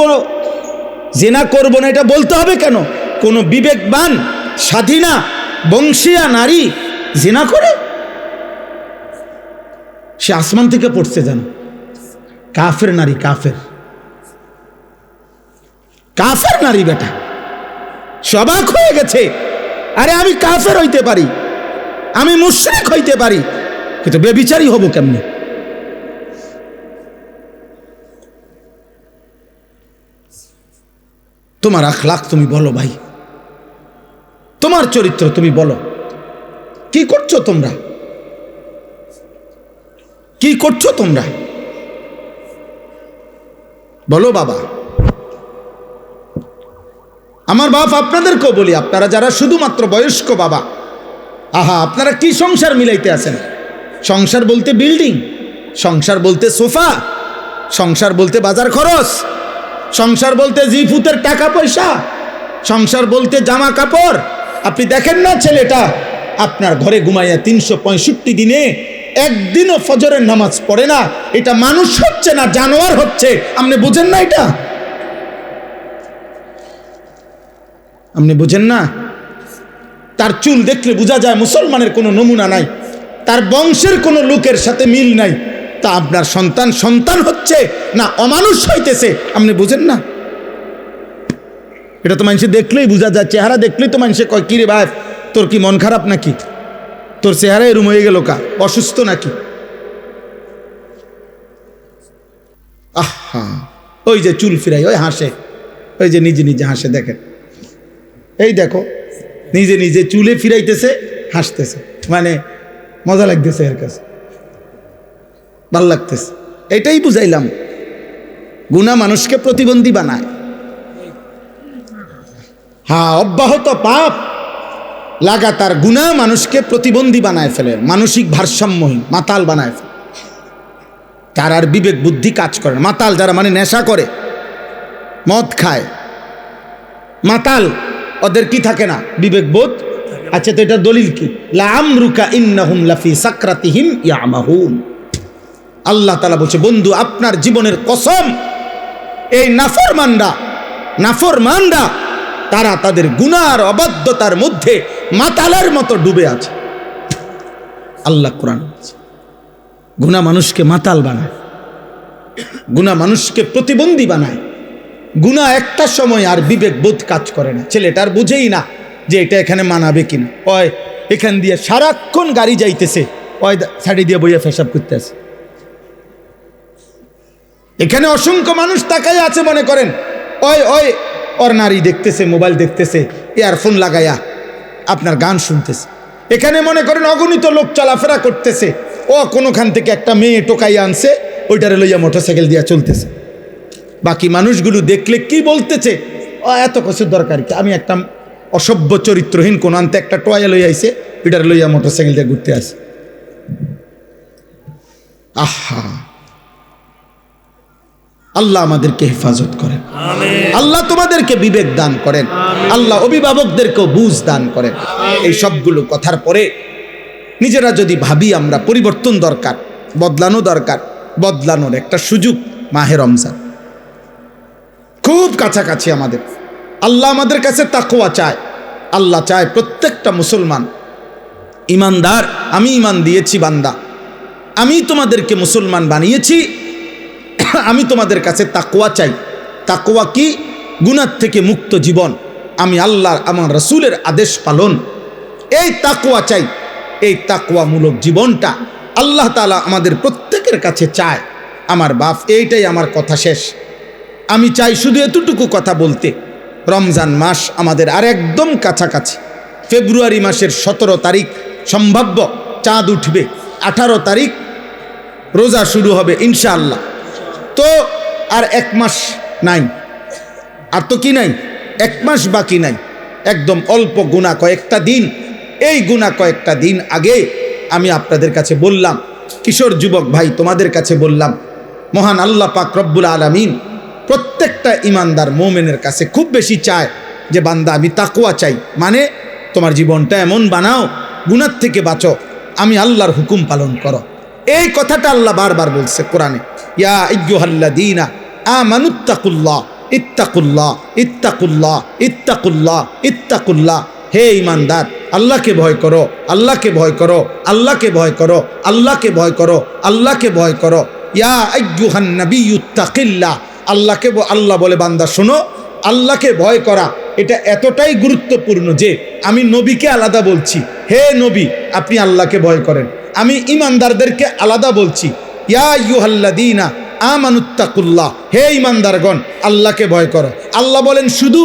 জিনা করব না এটা বলতে হবে কেন? কোন বিবেকবান স্বাধীনা বংশীয়া নারী জিনা করে? সে আসমান থেকে পড়ছে জানো, কাফের নারী, কাফের কাফের নারী, বেটা সবাক হয়ে গেছে। আরে আমি কাফের হইতে পারি, আমি মুশরিক হইতে পারি, কিন্তু বেবিচারী হব কেমনে? তোমার আখলাক তুমি বলো ভাই, তোমার চরিত্র তুমি বলো, কি করছো তোমরা, কি করছো তোমরা বলো বাবা। আমার বাপ আপনাদেরকেও বলি, আপনারা যারা শুধুমাত্র বয়স্ক বাবা, আহা আপনারা কি সংসার মিলাইতে আছেন? সংসার বলতে বিল্ডিং, সংসার বলতে সোফা, সংসার বলতে বাজার খরচ, সংসার বলতে জিফুতের টাকা পয়সা, সংসার বলতে জামা কাপড়। আপনি দেখেন না ছেলেটা আপনার ঘরে ঘুমাইয়া 365 দিনে একদিনও ফজরের নামাজ পড়ে না, এটা মানুষ হচ্ছে না, জানোয়ার হচ্ছে। আপনি বুঝেন না এটা? আপনি বুঝেন না? তার চুল দেখলে বোঝা যায় মুসলমানের কোনো নমুনা নাই, তার বংশের কোনো লোকের সাথে মিল নাই। তা আপনার সন্তান সন্তান হচ্ছে না অমানুষ হইতেছে? আপনি বুঝেন না? এটা তো মানুষে দেখলেই বোঝা যায়, চেহারা দেখলেই তো মানুষে কয়, কিরে ভাই তোর কি মন খারাপ নাকি, তোর চেহারা এরম হয়ে গেল কা, অসুস্থ নাকি? আহা, ওই যে চুল ফিরাই, ওই হাসে, ওই যে নিজে নিজে হাসে, দেখেন এই দেখো নিজে নিজে চুলে ফিরাইতেছে, হাসতেছে, মানে মজা লাগতেছে, এর কাছে ভাল লাগতেছে। এটাই বুঝাইলাম, গুনাহ মানুষকে প্রতিবন্ধী বানায়। হ্যাঁ, অব্যাহত পাপ লাগাতার গুনাহ মানুষকে প্রতিবন্ধী বানায় ফেলে, মানসিক ভারসাম্যহীন, মাতাল বানায় ফেলে। তার আর বিবেক বুদ্ধি কাজ করে না। মাতাল যারা, মানে নেশা করে, মদ খায়, মাতাল, ওদের কি থাকে না? বিবেক বোধ। আচ্ছা, তো এটা দলিল কি? লাআমরুকা ইন্নাহুম লাফি সাকরাতিহিম ইয়ামাহুন। আল্লাহ তাআলা বলছে, বন্ধু আপনার জীবনের কসম, এই নাফরমানরা তারা তাদের গুনাহ আর অবাধ্যতার মধ্যে মাতালের মতো ডুবে আছে। আল্লাহ কোরআন বলছে, গুনাহ মানুষকে মাতাল বানায়, গুনাহ মানুষকে প্রতিবন্ধী বানায়। গুনাহ একটা সময় আর বিবেক বোধ কাজ করে না, ছেলেটার বুঝেই না যে এটা এখানে মানাবে কিনা। ওই এখান দিয়ে সারাক্ষণ গাড়ি যাইতেছে, ওই সাইডে দিয়ে বইয়া পেশাব করতে আছে। এখানে অসংখ্য মানুষ তাকাই আছে, মনে করেন ওর নারী দেখতেছে, মোবাইল দেখতেছে, ইয়ারফোন লাগাইয়া আপনার গান শুনতেছে। এখানে মনে করেন অগণিত লোক চলাফেরা করতেছে, ও কোনোখান থেকে একটা মেয়ে টোকাইয়া আনছে, ওইটারে লইয়া মোটরসাইকেল দিয়া চলতেছে। বাকি মানুষগুলো দেখলে কি বলতেছে, ও এত কিছুর দরকার কি, আমি একটা অসভ্য চরিত্রহীন কোন আনতে একটা টয়া লইয়া আইছে, ওইটারে লইয়া মোটরসাইকেল দিয়ে ঘুরতে আসে। আহা, আল্লাহ আমাদেরকে হেফাজত করেন, আল্লাহ তোমাদেরকে বিবেক দান করেন, আল্লাহ অভিভাবকদেরকেও বুঝ দান করেন। এই সবগুলো কথার পরে নিজেরা যদি ভাবি আমরা পরিবর্তন দরকার, বদলানো দরকার, বদলানোর একটা সুযোগ মাহে রমজান খুব কাছাকাছি আমাদের। আল্লাহ আমাদের কাছে তাকওয়া চায়। আল্লাহ চায় প্রত্যেকটা মুসলমান ইমানদার। আমি ইমান দিয়েছি বান্দা, আমি তোমাদেরকে মুসলমান বানিয়েছি, আমি তোমাদের কাছে তাকওয়া চাই। তাকওয়া কি? গুনাহ থেকে মুক্ত জীবন, আমি আল্লাহর, আমার রাসূলের আদেশ পালন, এই তাকওয়া চাই। এই তাকওয়ামূলক জীবনটা আল্লাহ তাআলা আমাদের প্রত্যেকের কাছে চায়। আমার বাপ, এইটাই আমার কথা শেষ। আমি চাই শুধু এতটুকু কথা বলতে, রমজান মাস আমাদের আর একদম কাছাকাছি। ফেব্রুয়ারি মাসের 17 তারিখ সম্ভাব্য চাঁদ উঠবে, 18 তারিখ রোজা শুরু হবে ইনশাআল্লাহ। তো আর 1 মাস নাই, আর তো কি নাই, 1 মাস বাকি নাই, একদম অল্প গুণা কয়েকটা দিন। এই গুণা কয়েকটা দিন আগে আমি আপনাদের কাছে বললাম, কিশোর যুবক ভাই তোমাদের কাছে বললাম, মহান আল্লাহ পাক রব্বুল আলামিন প্রত্যেকটা ইমানদার মোমেনের কাছে খুব বেশি চায় যে বান্দা আমি তাকওয়া চাই, মানে তোমার জীবনটা এমন বানাও, গুনার থেকে বাঁচো, আমি আল্লাহর হুকুম পালন করো। এই কথাটা আল্লাহ বারবার বলছে কোরআনে, ইয়া আইয়ুহাল্লাযীনা আমানুত্তাকুল্লাহ ইত্তাকুল্লাহ ইত্তাকুল্লাহ ইত্তাকুল্লাহ ইত্তাকুল্লাহ। হে ইমানদার, আল্লাহকে ভয় করো, আল্লাহকে ভয় করো, আল্লাহকে ভয় করো, আল্লাহকে ভয় করো, আল্লাহকে ভয় করো। ইয়া আইয়ুহান নাবিয়্যুত্তাকিল্লাহ। আল্লাহকে আল্লাহ বলে বান্দা শোনো, আল্লাহকে ভয় করা এটা এতটাই গুরুত্বপূর্ণ যে আমি নবীকে আলাদা বলছি, হে নবী আপনি আল্লাহকে ভয় করেন। আমি ইমানদারদেরকে আলাদা বলছি, ইয়া আইয়ুহাল্লাযীনা আমানুত্তাকুল্লাহ। হে ইমানদারগণ, আল্লাহকে ভয় করো। আল্লাহ বলেন শুধু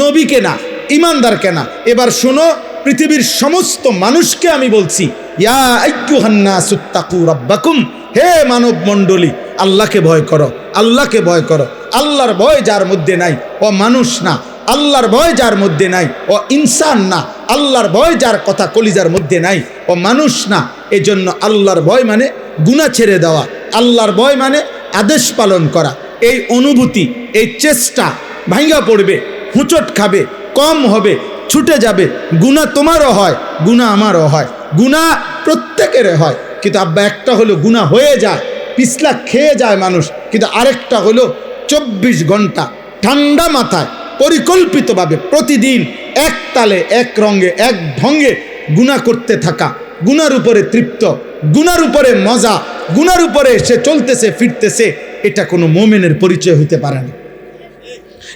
নবীকে না, ইমানদারকে না। এবার শোনো, পৃথিবীর সমস্ত মানুষকে আমি বলছি, ইয়া আইয়ুহান নাসুত্তাকু রাব্বাকুম। হে মানব মণ্ডলী, আল্লাহকে ভয় করো, আল্লাহকে ভয় করো। আল্লাহর ভয় যার মধ্যে নাই ও মানুষ না, আল্লাহর ভয় যার মধ্যে নাই ও ইনসান না, আল্লাহর ভয় যার কথা কলিজার মধ্যে নাই ও মানুষ না। এজন্য আল্লাহর ভয় মানে গুনাহ ছেড়ে দেওয়া, আল্লাহর ভয় মানে আদেশ পালন করা। এই অনুভূতি, এই চেষ্টা ভাঙ্গা পড়বে, হুঁচট খাবে, কম হবে, ছুটে যাবে। গুনাহ তোমারও হয়, গুনাহ আমারও হয়, গুনাহ প্রত্যেকের হয়। কিন্তু আব্বা একটা হলো গুনাহ হয়ে যায়, পিছলা খেয়ে যায় মানুষ, কিন্তু আরেকটা হলো 24 ঘন্টা ঠান্ডা মাথায় পরিকল্পিতভাবে প্রতিদিন এক তালে এক রঙে এক ঢঙ্গে গুনাহ করতে থাকা, গুনার উপরে তৃপ্ত, গুনার উপরে মজা, গুনার উপরে সে চলতেছে ফিরতেছে। এটা কোনো মুমিনের পরিচয় হইতে পারে না,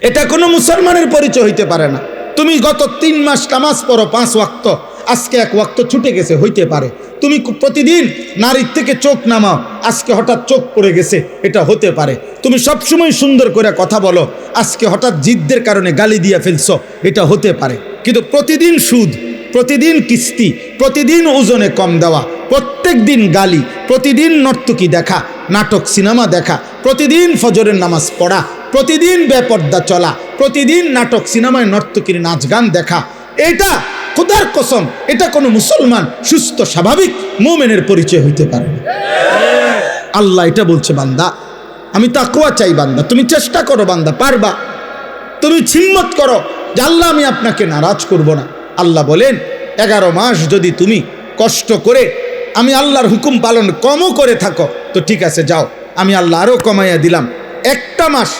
এটা কোনো মুসলমানের পরিচয় হইতে পারে না। তুমি গত 3 মাস নামাজ পড়ো 5 ওয়াক্ত, আজকে 1 ওয়াক্ত ছুটে গেছে, হইতে পারে। তুমি প্রতিদিন নারীর থেকে চোখ নামাও, আজকে হঠাৎ চোখ পড়ে গেছে, এটা হতে পারে। তুমি সবসময় সুন্দর করে কথা বলো, আজকে হঠাৎ জিদ্দের কারণে গালি দিয়ে ফেলছো, এটা হতে পারে। কিন্তু প্রতিদিন সুদ, প্রতিদিন কিস্তি, প্রতিদিন ওজনে কম দেওয়া, প্রত্যেক দিন গালি, প্রতিদিন নর্তকী দেখা, নাটক সিনেমা দেখা, প্রতিদিন ফজরের নামাজ পড়া, প্রতিদিন বেপর্দা চলা, প্রতিদিন নাটক সিনেমায় নর্তকীর নাচ গান দেখা, এটা খোদার কসম এটা কোনো মুসলমান সুস্থ স্বাভাবিক মুমিনের পরিচয় হইতে পারে না। আল্লাহ এটা বলছে, বান্দা আমি তাকওয়া চাই। বান্দা তুমি চেষ্টা করো, বান্দা পারবা। তুমি হিম্মত করো যে আল্লাহ আমি আপনাকে নারাজ করব না। আল্লাহ বলেন 11 মাস যদি তুমি কষ্ট করে আমি আল্লাহর হুকুম পালন কমও করে থাকো তো ঠিক আছে, যাও, আমি আল্লাহ আরও কমাইয়া দিলাম। একটা মাস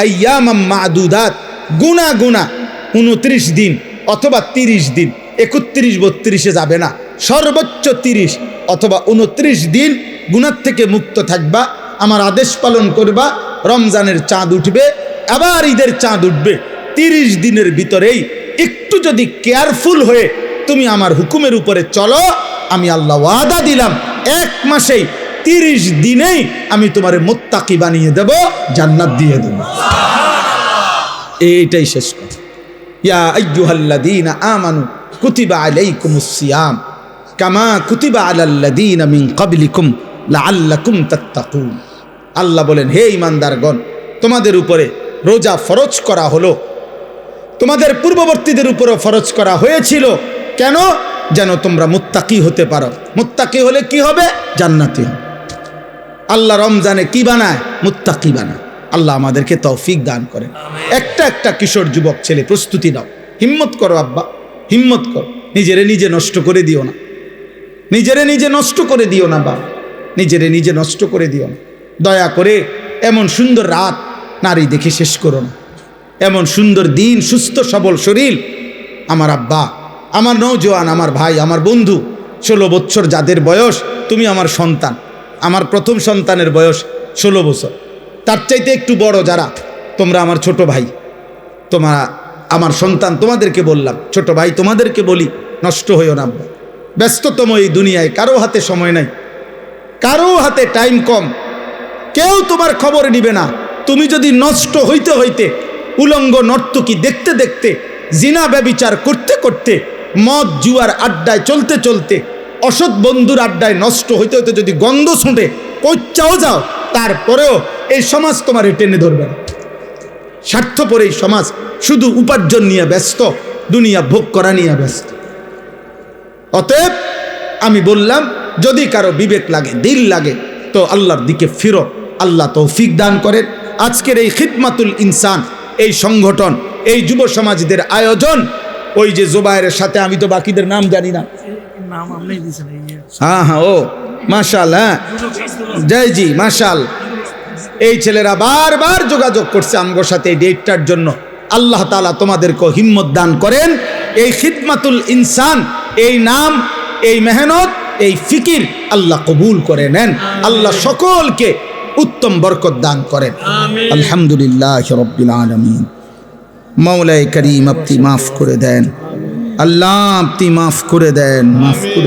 আইয়ামাম মাদুদাত, গুনা গুনা 29 দিন অথবা 30 দিন, 31-32 যাবে না, সর্বোচ্চ 30 অথবা 29 দিন গুনার থেকে মুক্ত থাকবা, আমার আদেশ পালন করবা। রমজানের চাঁদ উঠবে, আবার ঈদের চাঁদ উঠবে, 30 দিনের ভিতরেই একটু যদি কেয়ারফুল হয়ে তুমি আমার হুকুমের উপরে চলো, আমি আল্লাহ ওয়াদা দিলাম 1 মাসেই 30 দিনেই আমি তোমারে মুত্তাকি বানিয়ে দেব, জান্নাত দিয়ে দেব। এইটাই শেষ কথা। ইয়া আইয়ুহাল্লাযীনা আমানু কুতিবা আলাইকুমুস সিয়াম কামা কুতিবা আলাল্লাযীনা মিন ক্বাবলিকুম লাআল্লাকুম তাত্তাকুন। আল্লাহ বলেন, হে ঈমানদারগণ, তোমাদের উপরে রোজা ফরজ করা হলো, তোমাদের পূর্ববর্তীদের উপরও ফরজ করা হয়েছিল। কেন? যেন তোমরা মুত্তাকি হতে পারো। মুত্তাকি হলে কি হবে? জান্নাতি হবে। আল্লাহ রমজানে কি বানায়? মুত্তাকি বানায়। আল্লাহ আমাদেরকে তৌফিক দান করেন। একটা কিশোর যুবক ছেলে প্রস্তুতি নাও, হিম্মত করো আব্বা, হিম্মত করো। নিজেরে নিজে নষ্ট করে দিও না, নিজেরে নিজে নষ্ট করে দিও না বাবা, নিজেরে নিজে নষ্ট করে দিও না। দয়া করে এমন সুন্দর রাত নারী দেখে শেষ করো না, এমন সুন্দর দিন, সুস্থ সবল শরীর। আমার আব্বা, আমার নওজোয়ান, আমার ভাই, আমার বন্ধু, 16 বছর যাদের বয়স, তুমি আমার সন্তান। আমার প্রথম সন্তানের বয়স 16 বছর, তার চাইতে একটু বড় যারা, তোমরা আমার ছোট ভাই, তোমরা আমার সন্তান, তোমাদেরকে বললাম, ছোট ভাই তোমাদেরকে বলি, নষ্ট হইও না আব্বা। ব্যস্ততম এই দুনিয়ায় কারো হাতে সময় নাই, কারো হাতে টাইম কম, কেউ তোমার খবর নিবে না। তুমি যদি নষ্ট হইতে হইতে, উলঙ্গ নর্তকী দেখতে দেখতে, জিনা ব্যভিচার করতে করতে, মদ জুয়ার আড্ডায় চলতে চলতে, অসৎ বন্ধুর আড্ডায় নষ্ট হইতে হইতে যদি গন্ধ শুঁটে পৌঁছাও যাও, তারপরেও এই সমাজ তোমার টেনে ধরবে না। স্বার্থপর এই সমাজ শুধু উপার্জন নিয়ে ব্যস্ত, দুনিয়া ভোগ করা নিয়ে ব্যস্ত। অতএব আমি বললাম, যদি কারো বিবেক লাগে, দিল লাগে, তো আল্লাহর দিকে ফিরো। আল্লাহ তৌফিক দান করেন। আজকের এই খিদমাতুল ইনসান, এই সংগঠন, এই যুব সমাজদের আয়োজন, ওই যে জুবায়েরের সাথে, আমি তো বাকিদের নাম জানি না, হ্যাঁ ও মাশাআল্লাহ, জয় জি মাশাআল্লাহ, এই ছেলেরা বারবার যোগাযোগ করছে আমগোর সাথে এই ডেটটার জন্য। আল্লাহ তাআলা তোমাদেরকে হিম্মত দান করেন। এই খিদমাতুল ইনসান, এই নাম, এই মেহনত, এই ফিকির আল্লাহ কবুল করে নেন। আল্লাহ সকলকে উত্তম বরকত দান করেন। আলহামদুলিল্লাহ রাব্বিল আলামিন। মাওলায়ে করিম আপনি মাফ করে দেন, আল্লাহ আপনি মাফ করে দেন, মাফ করে